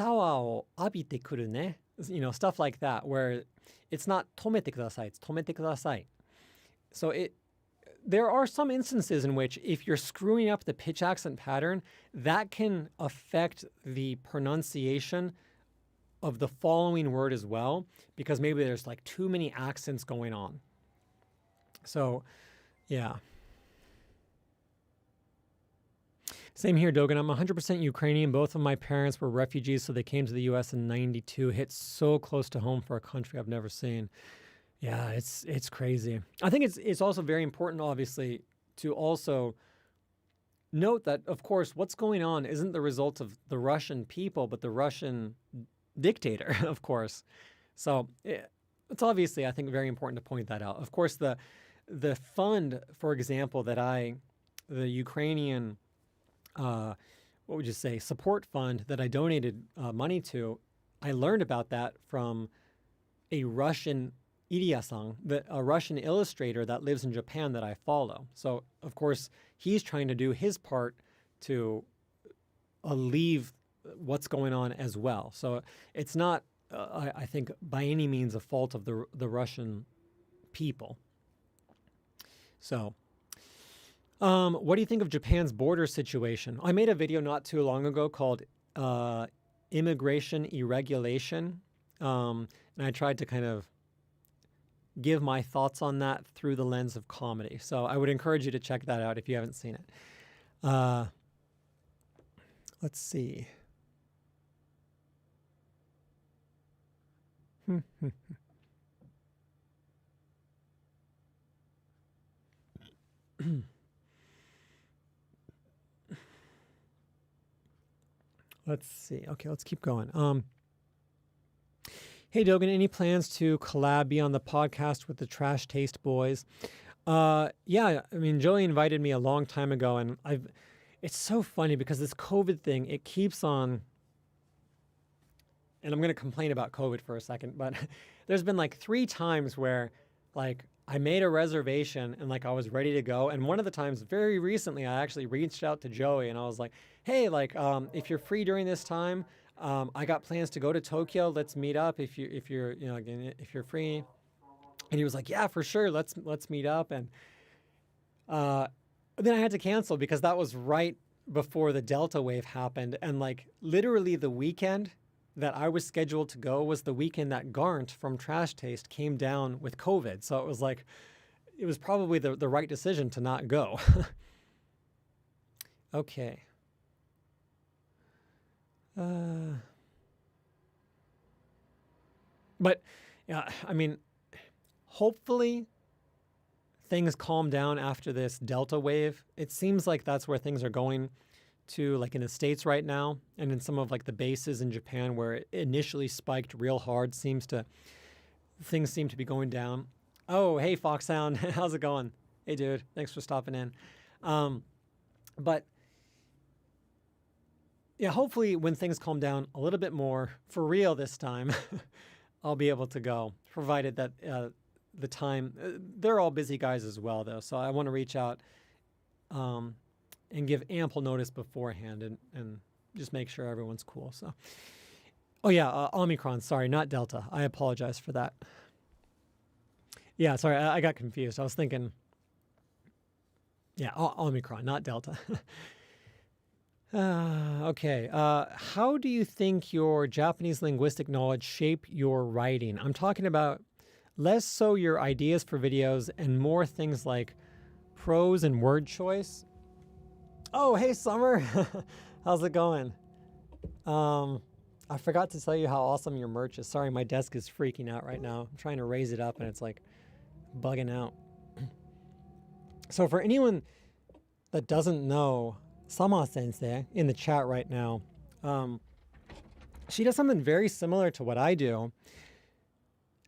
ャワーを浴びてくるね. Stuff like that, where it's not 止めてください, it's 止めてください. So there are some instances in which if you're screwing up the pitch accent pattern, that can affect the pronunciation of the following word as well, because maybe there's like too many accents going on. So, yeah. Same here, Dogen. I'm 100% Ukrainian. Both of my parents were refugees, so they came to the U.S. in '92. Hit so close to home for a country I've never seen. Yeah, it's crazy. I think it's also very important, obviously, to also note that, of course, what's going on isn't the result of the Russian people, but the Russian dictator, of course. So it's obviously, I think, very important to point that out. Of course, the fund, for example, the Ukrainian, what would you say, support fund that I donated money to, I learned about that from a Russian Iria-san, a Russian illustrator that lives in Japan that I follow. So, of course, he's trying to do his part to alleviate what's going on as well. So it's not, I think, by any means a fault of the Russian people. So, what do you think of Japan's border situation? I made a video not too long ago called Immigration Irregulation, and I tried to kind of give my thoughts on that through the lens of comedy. So I would encourage you to check that out if you haven't seen it. Let's see. Let's see. Okay, let's keep going. Hey, Dogen, any plans to collab, be on the podcast with the Trash Taste Boys? Yeah, I mean, Joey invited me a long time ago, and it's so funny because this COVID thing, it keeps on, and I'm going to complain about COVID for a second, but there's been like 3 times where like I made a reservation and like I was ready to go. And one of the times very recently, I actually reached out to Joey and I was like, hey, like, if you're free during this time, I got plans to go to Tokyo. Let's meet up if you're, you know, again, if you're free. And he was like, yeah, for sure. Let's meet up. And then I had to cancel because that was right before the Delta wave happened. And like literally the weekend that I was scheduled to go was the weekend that Garnt from Trash Taste came down with COVID. So it was like, it was probably the right decision to not go. Okay. But yeah, I mean, hopefully things calm down after this Delta wave. It seems like that's where things are going to, like in the States right now, and in some of like the bases in Japan where it initially spiked real hard, things seem to be going down. Oh, hey, Foxhound, how's it going? Hey, dude, thanks for stopping in. But yeah, hopefully when things calm down a little bit more, for real this time, I'll be able to go, provided that the time, they're all busy guys as well, though. So I want to reach out and give ample notice beforehand and just make sure everyone's cool. So, oh yeah, Omicron, sorry, not Delta. I apologize for that. Yeah, sorry, I got confused. I was thinking, yeah, Omicron, not Delta. Okay. How do you think your Japanese linguistic knowledge shape your writing? I'm talking about less so your ideas for videos and more things like prose and word choice. Oh, hey, Summer. How's it going? I forgot to tell you how awesome your merch is. Sorry, my desk is freaking out right now. I'm trying to raise it up and it's like bugging out. So for anyone that doesn't know, Sama Sensei in the chat right now, she does something very similar to what I do,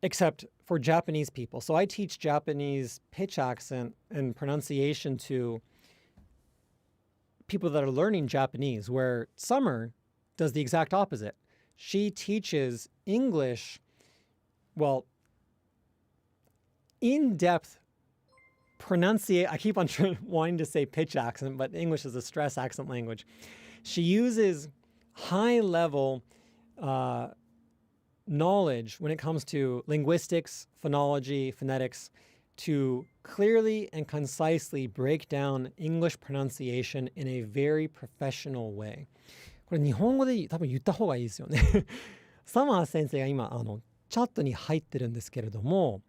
except for Japanese people. So I teach Japanese pitch accent and pronunciation to people that are learning Japanese, where Summer does the exact opposite. She teaches English, well, in-depth I keep on wanting to say pitch accent, but English is a stress accent language. She uses high-level knowledge when it comes to linguistics, phonology, phonetics, to clearly and concisely break down English pronunciation in a very professional way. これ日本語で多分言った方がいいですよね。サマー先生が今チャットに入ってるんですけれども、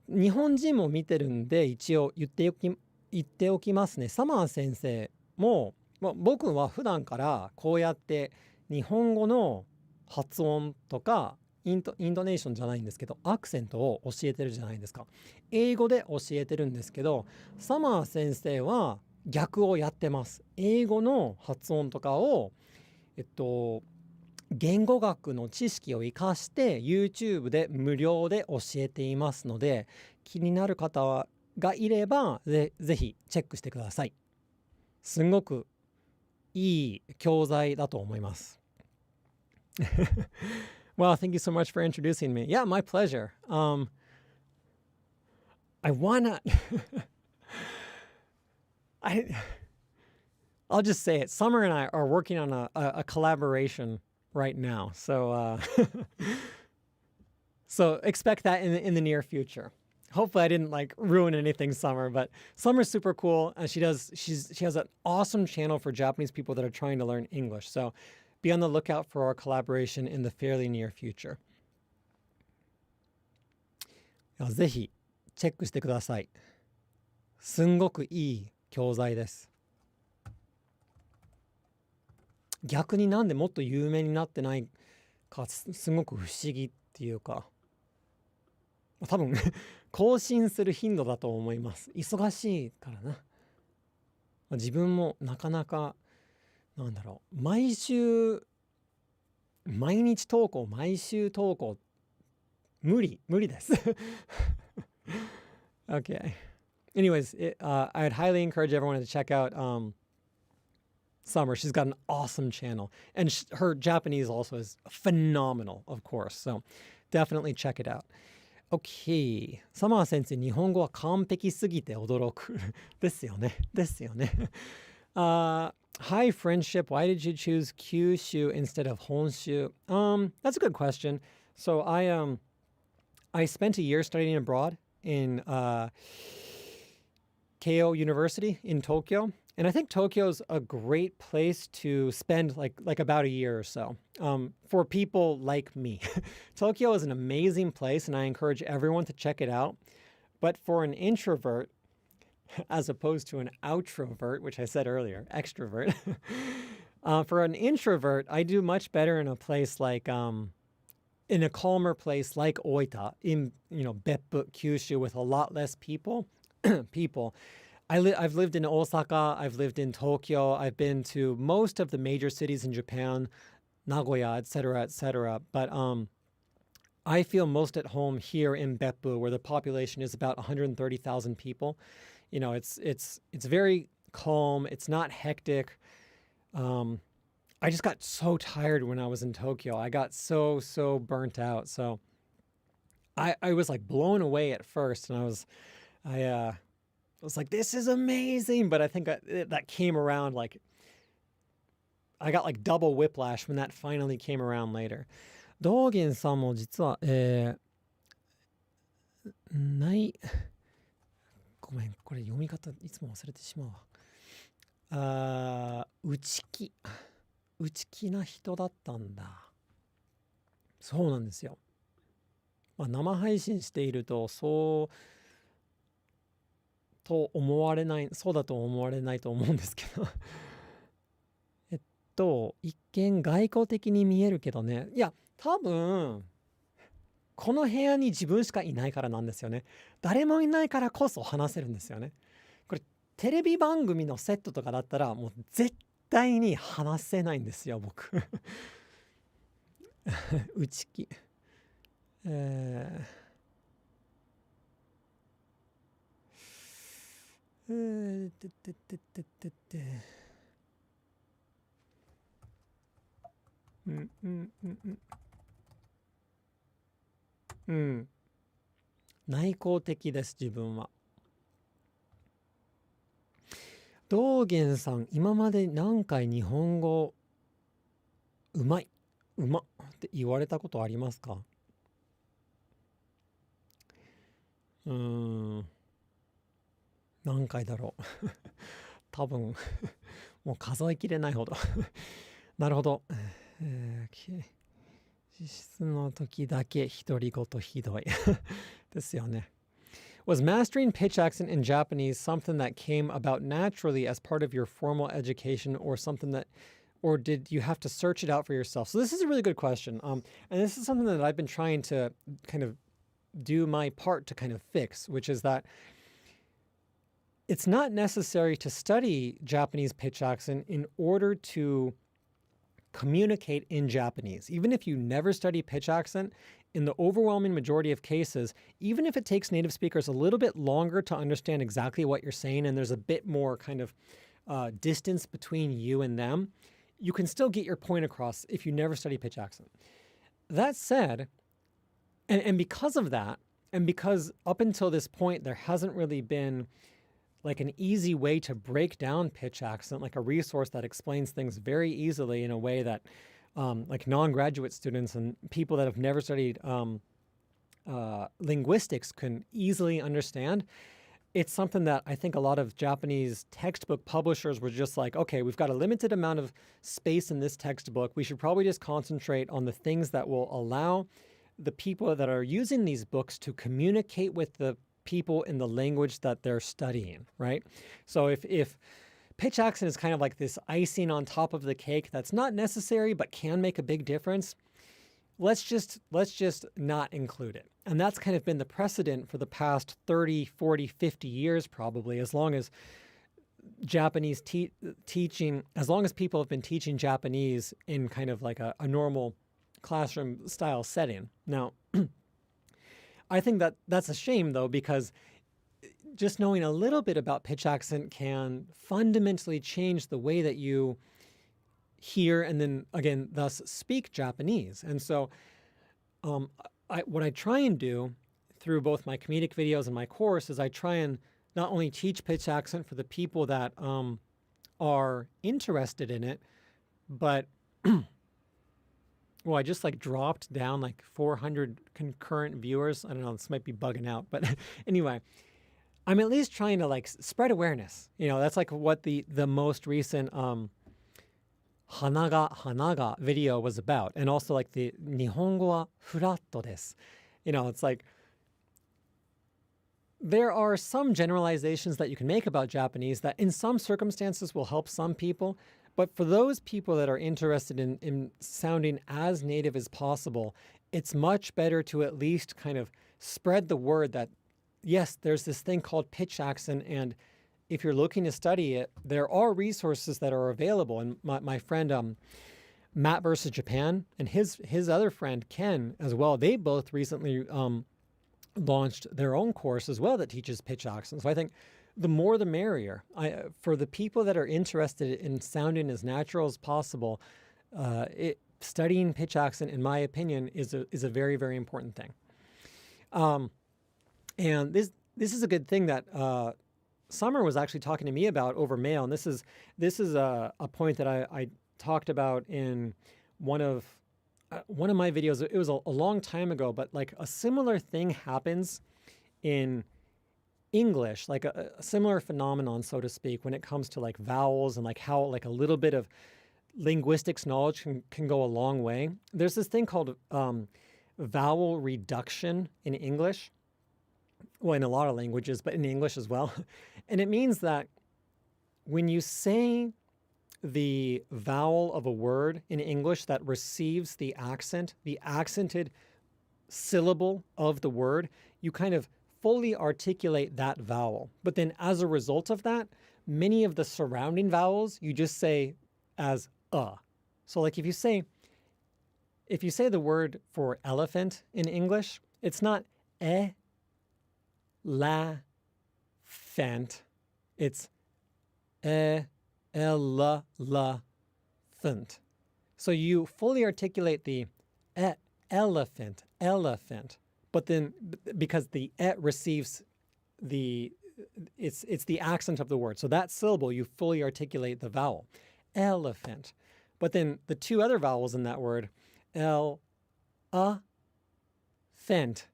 日本人も見てるんで一応言っておきますね。サマー先生も、僕は普段からこうやって日本語の発音とかイントネーションじゃないんですけど、アクセントを教えてるじゃないですか。英語で教えてるんですけど、サマー先生は逆をやってます。英語の発音とかを言語学の知識を生かして YouTube で無料で教えていますので、気になる方がいればぜひチェックしてください。すんごくいい教材だと思います。Well, thank you so much for introducing me. Yeah, my pleasure. I wanna I I'll just say it. Summer and I are working on a collaboration right now. So so expect that in the near future. Hopefully I didn't like ruin anything, Summer, but Summer's super cool and she has an awesome channel for Japanese people that are trying to learn English. So be on the lookout for our collaboration in the fairly near future. ぜひチェックしてください。すんごくいい教材です。逆になんでもっと有名になってないかすごく不思議っていうか、多分更新する頻度だと思います。忙しいからな。自分もなかなかなんだろう、毎日投稿毎週投稿無理です。Okay. Anyways, I'd highly encourage everyone to check out Summer. She's got an awesome channel. And her Japanese also is phenomenal, of course. So definitely check it out. Okay. サマー先生、日本語は完璧すぎて驚く。ですよね。Hi, friendship. Why did you choose Kyushu instead of Honshu? That's a good question. So I spent a year studying abroad in Keio University in Tokyo. And I think Tokyo's a great place to spend like about a year or so for people like me. Tokyo is an amazing place and I encourage everyone to check it out. But for an introvert, as opposed to an outrovert, which I said earlier, extrovert, for an introvert, I do much better in a place like, in a calmer place like Oita, in, Beppu, Kyushu, with a lot less people. I've lived in Osaka, I've lived in Tokyo, I've been to most of the major cities in Japan, Nagoya, etc. But I feel most at home here in Beppu, where the population is about 130,000 people. It's very calm, it's not hectic. I just got so tired when I was in Tokyo. I got so burnt out. So I was like blown away at first, and I was like, this is amazing. But I think that came around like I got like double whiplash when that finally came around later. 道元さんも実は、ごめん、これ読み方いつも忘れてしまうわ。内気な人だったんだ。そうなんですよ。生配信しているとそうだと思われないと思うんですけど一見外交的に見えるけどね。いや、多分この部屋に自分しかいないからなんですよね。誰もいないからこそ話せるんですよね。これテレビ番組のセットとかだったらもう絶対に話せないんですよ、僕。内気。内向的です、自分は。道元さん、今まで何回日本語うまって言われたことありますか？何回だろう。多分もう数えきれないほど。なるほど。実質の時だけ独り言ひどい。ですよね。Was mastering pitch accent in Japanese something that came about naturally as part of your formal education, or did you have to search it out for yourself? So this is a really good question. And this is something that I've been trying to kind of do my part to kind of fix, which is that it's not necessary to study Japanese pitch accent in order to communicate in Japanese. Even if you never study pitch accent, in the overwhelming majority of cases, even if it takes native speakers a little bit longer to understand exactly what you're saying and there's a bit more kind of distance between you and them, you can still get your point across if you never study pitch accent. that said, and because of that, and because up until this point, there hasn't really been like an easy way to break down pitch accent, like a resource that explains things very easily in a way that like non-graduate students and people that have never studied linguistics can easily understand. It's something that I think a lot of Japanese textbook publishers were just like, okay, we've got a limited amount of space in this textbook. We should probably just concentrate on the things that will allow the people that are using these books to communicate with the people in the language that they're studying, right? So if pitch accent is kind of like this icing on top of the cake that's not necessary but can make a big difference, let's just not include it. And that's kind of been the precedent for the past 30, 40, 50 years probably, as long as Japanese teaching, as long as people have been teaching Japanese in kind of like a normal classroom style setting. Now, I think that that's a shame though, because just knowing a little bit about pitch accent can fundamentally change the way that you hear and then again, thus speak Japanese. And so what I try and do through both my comedic videos and my course is I try and not only teach pitch accent for the people that are interested in it, but well, I just like dropped down like 400 concurrent viewers. I don't know, this might be bugging out, but anyway, I'm at least trying to like spread awareness. You know, that's like what the most recent Hanaga video was about. And also like the Nihongo wa flatto desu. You know, it's like there are some generalizations that you can make about Japanese that in some circumstances will help some people. But for those people that are interested in sounding as native as possible, it's much better to at least kind of spread the word that, yes, there's this thing called pitch accent, and if you're looking to study it, there are resources that are available. And my friend Matt versus Japan and his other friend Ken as well, they both recently launched their own course as well that teaches pitch accent. So I think the more the merrier. For the people that are interested in sounding as natural as possible, studying pitch accent, in my opinion, is a very, very important thing. And this is a good thing that Summer was actually talking to me about over mail, and this is a point that I talked about in one of my videos. It was a long time ago, but like a similar thing happens in English, like a similar phenomenon, so to speak, when it comes to like vowels and like how like a little bit of linguistics knowledge can go a long way. There's this thing called vowel reduction in English. Well, in a lot of languages, but in English as well. And it means that when you say the vowel of a word in English that receives the accented syllable of the word, you kind of fully articulate that vowel. But then as a result of that, many of the surrounding vowels you just say as So like if you say the word for elephant in English, it's not la fant, it's elephant. So you fully articulate the elephant, but then because the receives it's the accent of the word. So that syllable, you fully articulate the vowel, elephant. But then the two other vowels in that word, fent,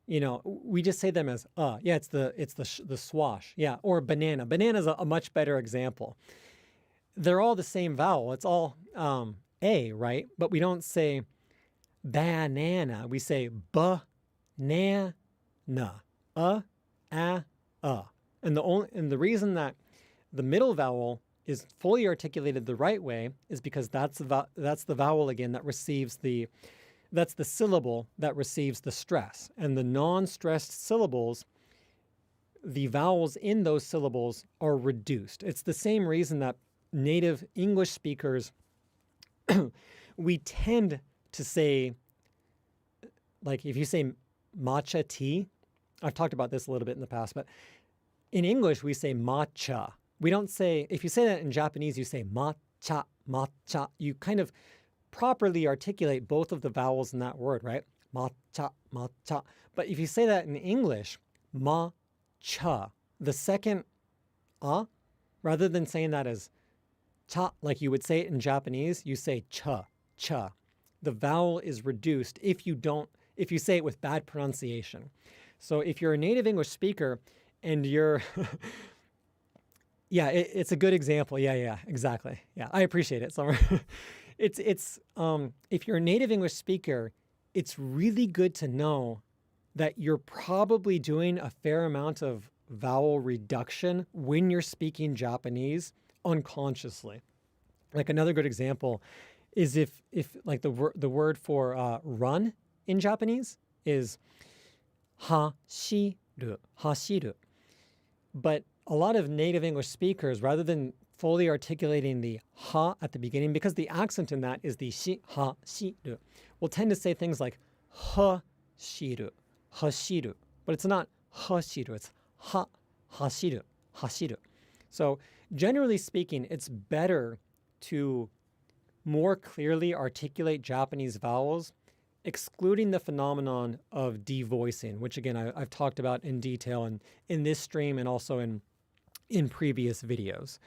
you know, we just say them as yeah, it's the swash, yeah, or banana. Banana is a much better example. They're all the same vowel. It's all a, right? But we don't say banana. We say ba-na-na, and the reason that the middle vowel is fully articulated the right way is because that's the vowel again that receives that's the syllable that receives the stress. And the non-stressed syllables, the vowels in those syllables are reduced. It's the same reason that native English speakers, we tend to say, like if you say matcha tea, I've talked about this a little bit in the past, but in English we say matcha. We don't say, if you say that in Japanese, you say matcha. You kind of properly articulate both of the vowels in that word, right? Matcha, matcha. But if you say that in English, ma-cha, the second rather than saying that as cha, like you would say it in Japanese, you say cha, cha. The vowel is reduced if you say it with bad pronunciation. So if you're a native English speaker and you're, yeah, it's a good example. Yeah, exactly. Yeah, I appreciate it, Summer. If you're a native English speaker, it's really good to know that you're probably doing a fair amount of vowel reduction when you're speaking Japanese unconsciously. Like another good example is if like the word for run in Japanese is hashiru, hashiru. But a lot of native English speakers, rather than fully articulating the ha at the beginning, because the accent in that is the shi, ha, shiru, will tend to say things like hashiru, hashiru. But it's not hashiru, it's hashiru, hashiru. So generally speaking, it's better to more clearly articulate Japanese vowels, excluding the phenomenon of devoicing, which again, I've talked about in detail in this stream and also in previous videos.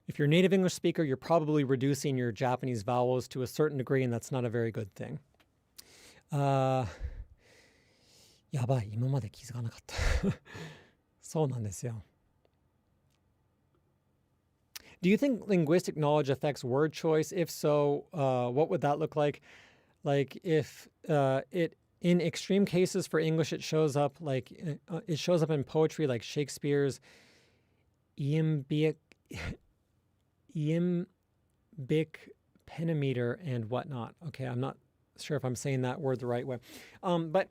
If you're a native English speaker, you're probably reducing your Japanese vowels to a certain degree, and that's not a very good thing. やばい、今まで気づかなかった。そうなんですよ。Do you think linguistic knowledge affects word choice? If so, what would that look like? Like if it in extreme cases for English, it shows up in poetry like Shakespeare's iambic pentameter and whatnot. Okay, I'm not sure if I'm saying that word the right way. But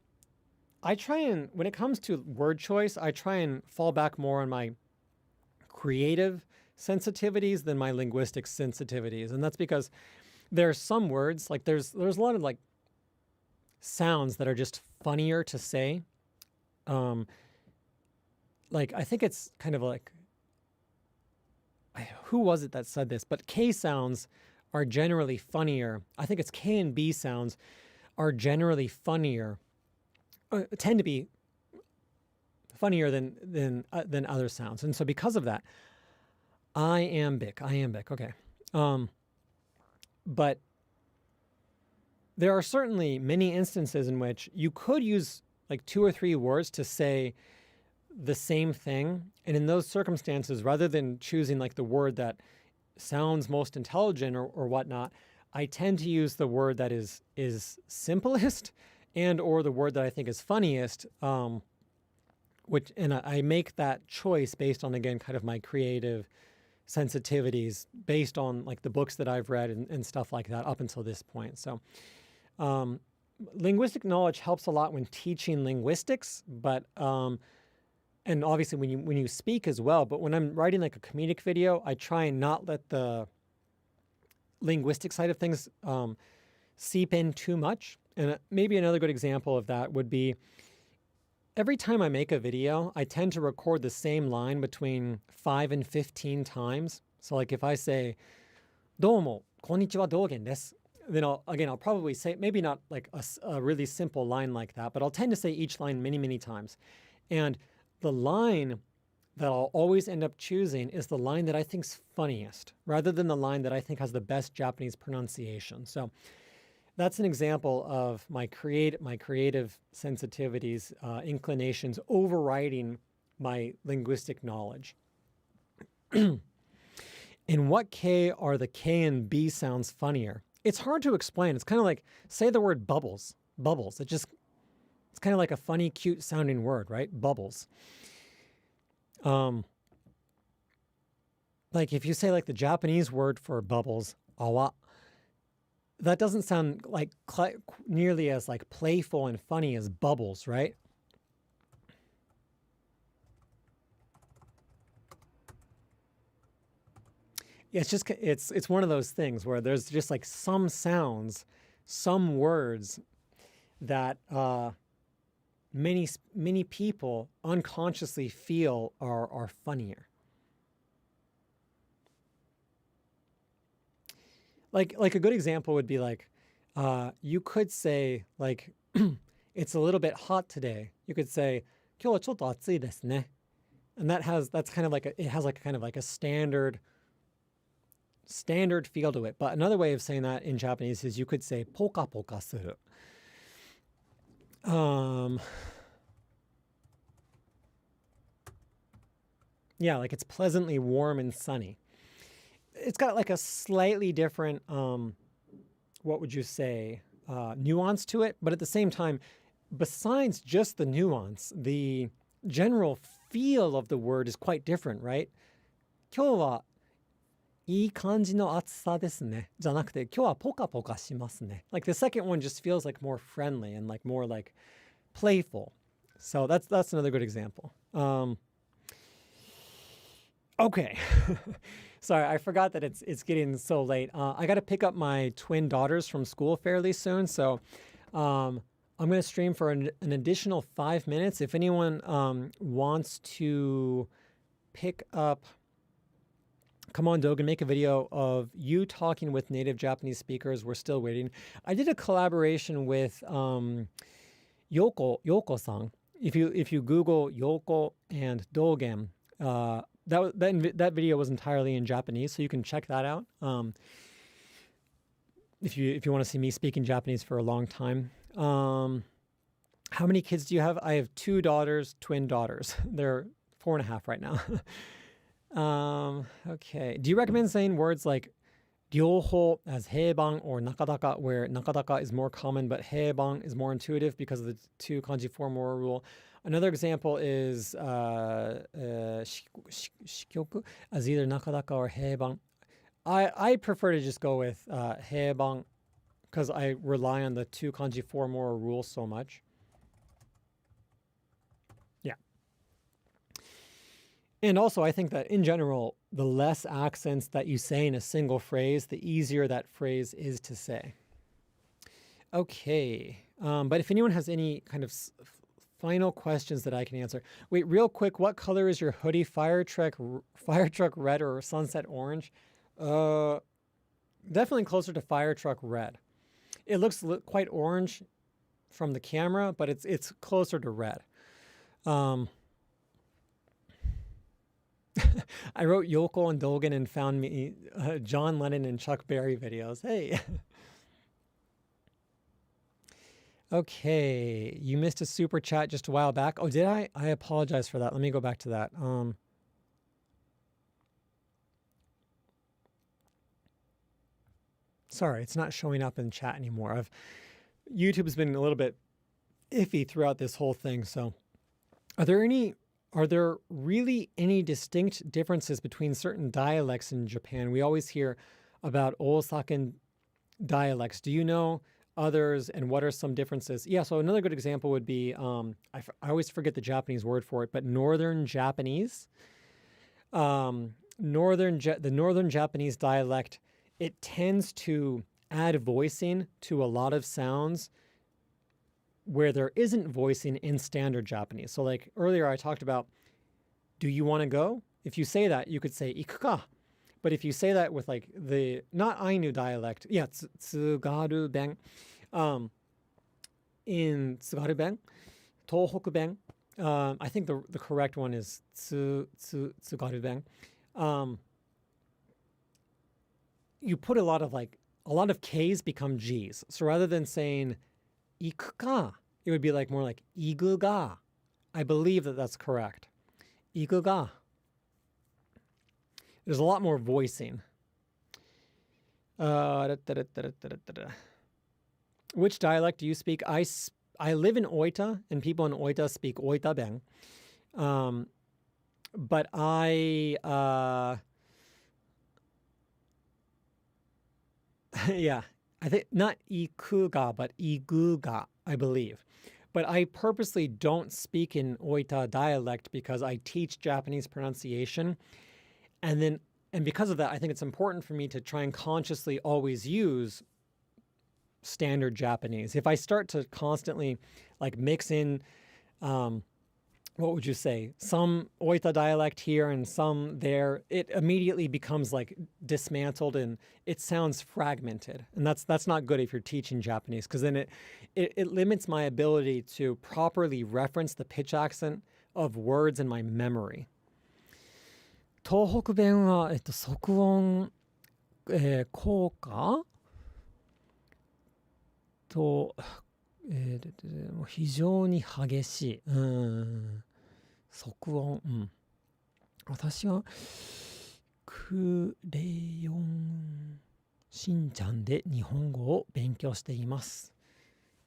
I try and, when it comes to word choice, I try and fall back more on my creative sensitivities than my linguistic sensitivities. And that's because there are some words, like there's a lot of like sounds that are just funnier to say. Like I think it's kind of like, who was it that said this? But K sounds are generally funnier. I think it's K and B sounds are generally funnier, tend to be funnier than other sounds. And so because of that, iambic, okay. But there are certainly many instances in which you could use like 2 or 3 words to say the same thing. And in those circumstances, rather than choosing like the word that sounds most intelligent or whatnot, I tend to use the word that is simplest and or the word that I think is funniest, I make that choice based on, again, kind of my creative sensitivities based on like the books that I've read and stuff like that up until this point. So linguistic knowledge helps a lot when teaching linguistics, but and obviously when you speak as well. But when I'm writing like a comedic video, I try and not let the linguistic side of things seep in too much. And maybe another good example of that would be every time I make a video, I tend to record the same line between 5 and 15 times. So like if I say, どうも、こんにちは、Dogen desu, then I'll probably say, maybe not like a really simple line like that, but I'll tend to say each line many, many times. And the line that I'll always end up choosing is the line that I think's funniest, rather than the line that I think has the best Japanese pronunciation. So that's an example of my creative sensitivities, inclinations overriding my linguistic knowledge. In what K are the K and B sounds funnier? It's hard to explain. It's kind of like, say the word bubbles. Bubbles. It's kind of like a funny, cute sounding word, right? Bubbles. Like if you say like the Japanese word for bubbles, awa, that doesn't sound like nearly as like playful and funny as bubbles, right? Yeah, it's one of those things where there's just like some sounds, some words that many people unconsciously feel are funnier. Like a good example would be like, you could say like, it's a little bit hot today. You could say, 今日はちょっと暑いですね. And that's kind of like it has like kind of like a standard feel to it. But another way of saying that in Japanese is you could say poka poka suru. Yeah, like it's pleasantly warm and sunny. It's got like a slightly different, what would you say, nuance to it. But at the same time, besides just the nuance, the general feel of the word is quite different, right? 今日はいい感じの暑さですね。じゃなくて、今日はポカポカしますね. Like the second one just feels like more friendly and like more like playful. So that's another good example. Okay. Sorry, I forgot that it's getting so late. I got to pick up my twin daughters from school fairly soon, so I'm going to stream for an additional 5 minutes. If anyone wants to pick up, come on, Dogen, make a video of you talking with native Japanese speakers. We're still waiting. I did a collaboration with Yoko-san. If you Google Yoko and Dogen, that video was entirely in Japanese, so you can check that out. If you want to see me speaking Japanese for a long time. How many kids do you have? I have 2 daughters, twin daughters. They're 4.5 right now. Okay. Do you recommend saying words like 両方 as 平板 or nakadaka, where nakadaka is more common, but 平板 is more intuitive because of the 2 kanji form or rule? Another example is shikyoku as either nakadaka or 平板. I prefer to just go with 平板because I rely on the 2 kanji form or rule so much. Yeah. And also, I think that in general, the less accents that you say in a single phrase, the easier that phrase is to say. Okay. But if anyone has any kind of final questions that I can answer. Wait, real quick, what color is your hoodie? Fire truck red or sunset orange? Definitely closer to fire truck red. It looks quite orange from the camera, but it's closer to red. I wrote Yoko and Dogen and found me John Lennon and Chuck Berry videos. Hey. Okay, you missed a super chat just a while back. Oh, did I? I apologize for that. Let me go back to that. Sorry, it's not showing up in chat anymore. YouTube's been a little bit iffy throughout this whole thing. So, are there really any distinct differences between certain dialects in Japan? We always hear about Osakan dialects. Do you know others, and what are some differences? Yeah, so another good example would be, I always forget the Japanese word for it, but Northern Japanese. The Northern Japanese dialect, it tends to add voicing to a lot of sounds where there isn't voicing in standard Japanese. So like earlier I talked about, do you want to go? If you say that, you could say iku ka. But if you say that with like the, not Ainu dialect, yeah, Tsugaru Ben, in Tsugaru Ben, Tohoku Ben, I think the correct one is Tsugaru Ben. You put a lot of K's become G's. So rather than saying iku ka, it would be like more like igu ga. I believe that that's correct. Igu ga. There's a lot more voicing. Which dialect do you speak? I live in Oita, and people in Oita speak Oita Ben. But yeah, I think not ikuga, but iguga, I believe. But I purposely don't speak in Oita dialect because I teach Japanese pronunciation. And because of that, I think it's important for me to try and consciously always use standard Japanese. If I start to constantly like mix in what would you say? Some Oita dialect here and some there. It immediately becomes like dismantled and it sounds fragmented. And that's not good if you're teaching Japanese, because then it limits my ability to properly reference the pitch accent of words in my memory. 東北弁は、即音、効果と、もう非常に激しい。即音。私はクレヨンしんちゃんで日本語を勉強しています。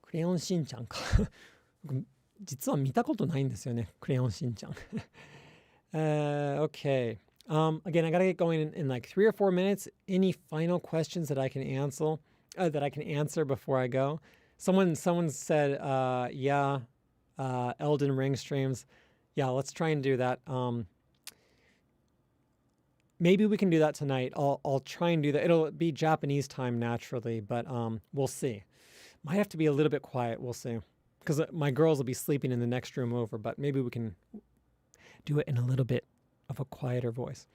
クレヨンしんちゃんか。実は見たことないんですよね。クレヨンしんちゃん。Okay. Again, I gotta get going in like 3 or 4 minutes. Any final questions that I can answer before I go? Someone said, yeah, Elden Ring streams. Yeah, let's try and do that. Maybe we can do that tonight. I'll try and do that. It'll be Japanese time naturally, but we'll see. Might have to be a little bit quiet. We'll see, because my girls will be sleeping in the next room over. But maybe we can do it in a little bit of a quieter voice.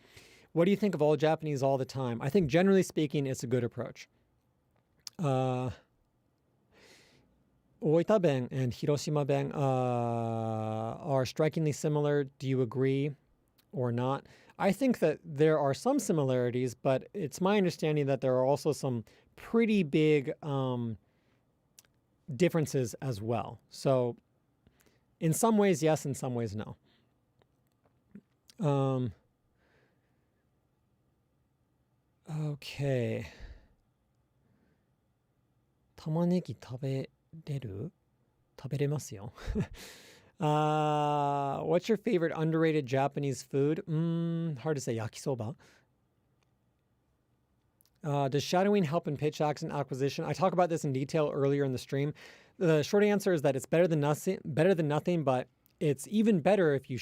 What do you think of all Japanese all the time? I think generally speaking, it's a good approach. Oita Ben and Hiroshima Ben are strikingly similar. Do you agree or not? I think that there are some similarities, but it's my understanding that there are also some pretty big differences as well. So in some ways, yes, in some ways, no. Okay. 玉ねぎ食べれる？食べれますよ。What's your favorite underrated Japanese food? Hard to say. Yakisoba. Does shadowing help in pitch accent acquisition? I talk about this in detail earlier in the stream. The short answer is that it's better than nothing, but it's even better if you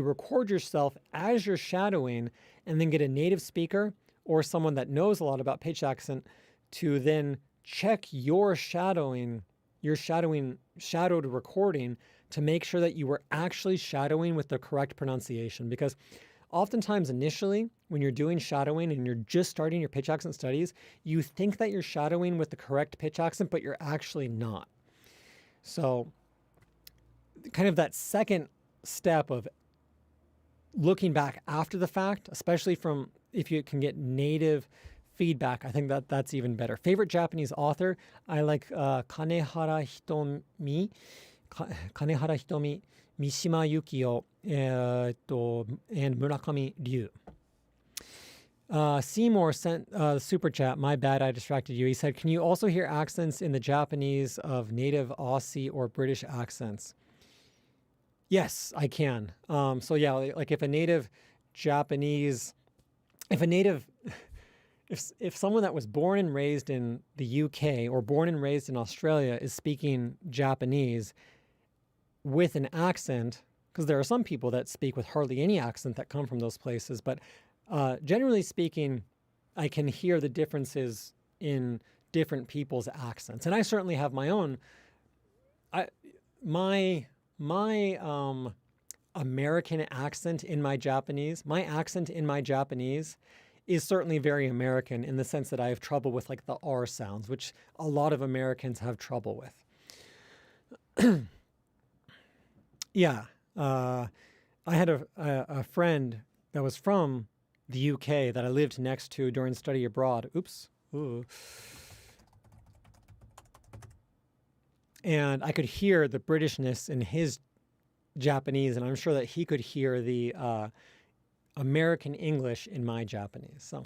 record yourself as you're shadowing and then get a native speaker or someone that knows a lot about pitch accent to then check your shadowed recording to make sure that you were actually shadowing with the correct pronunciation. Because oftentimes initially, when you're doing shadowing and you're just starting your pitch accent studies, you think that you're shadowing with the correct pitch accent, but you're actually not. So kind of that second step of looking back after the fact, especially from if you can get native feedback, I think that's even better. Favorite Japanese author? I like Kanehara Hitomi, Mishima Yukio, and Murakami Ryu. Seymour sent super chat. My bad, I distracted you. He said, can you also hear accents in the Japanese of native Aussie or British accents? Yes, I can. So yeah, like if a native Japanese, if someone that was born and raised in the UK or born and raised in Australia is speaking Japanese with an accent, because there are some people that speak with hardly any accent that come from those places, but generally speaking, I can hear the differences in different people's accents. And I certainly have my own, my American accent in my Japanese, is certainly very American in the sense that I have trouble with like the R sounds, which a lot of Americans have trouble with. Yeah. I had a friend that was from the UK that I lived next to during study abroad. Oops. Ooh. And I could hear the Britishness in his Japanese, and I'm sure that he could hear the American English in my Japanese. So,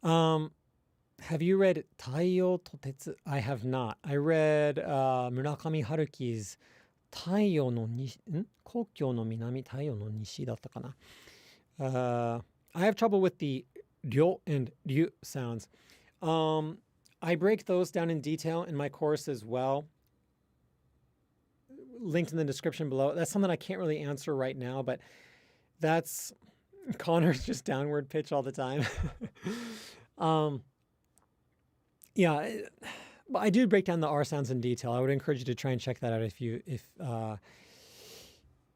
have you read Taiyo Totetsu? I have not. I read Murakami Haruki's Taiyo no Nishi, Kokyo no Minami Taiyo no Nishi だったかな. I have trouble with the ryo and ryu sounds. I break those down in detail in my course as well. Linked in the description below. That's something I can't really answer right now, but that's Connor's just downward pitch all the time. Yeah, but I do break down the R sounds in detail. I would encourage you to try and check that out if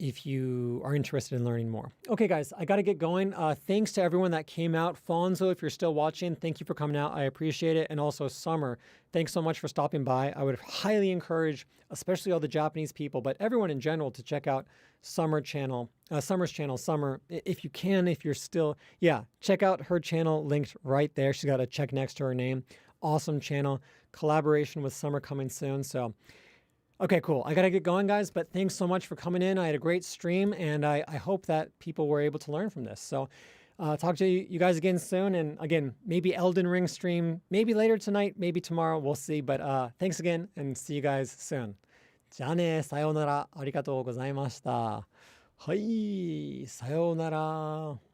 if you are interested in learning more. Okay, guys, I got to get going. Thanks to everyone that came out. Fonzo, if you're still watching, thank you for coming out. I appreciate it. And also Summer, thanks so much for stopping by. I would highly encourage, especially all the Japanese people, but everyone in general, to check out Summer's channel. Summer, if you can, if you're still, check out her channel linked right there. She's got a check next to her name. Awesome channel. Collaboration with Summer coming soon. So, okay, cool. I got to get going, guys, but thanks so much for coming in. I had a great stream, and I hope that people were able to learn from this. So talk to you guys again soon. And again, maybe Elden Ring stream, maybe later tonight, maybe tomorrow. We'll see. But thanks again, and see you guys soon. じゃあね、さようなら。ありがとうございました。はい、さようなら。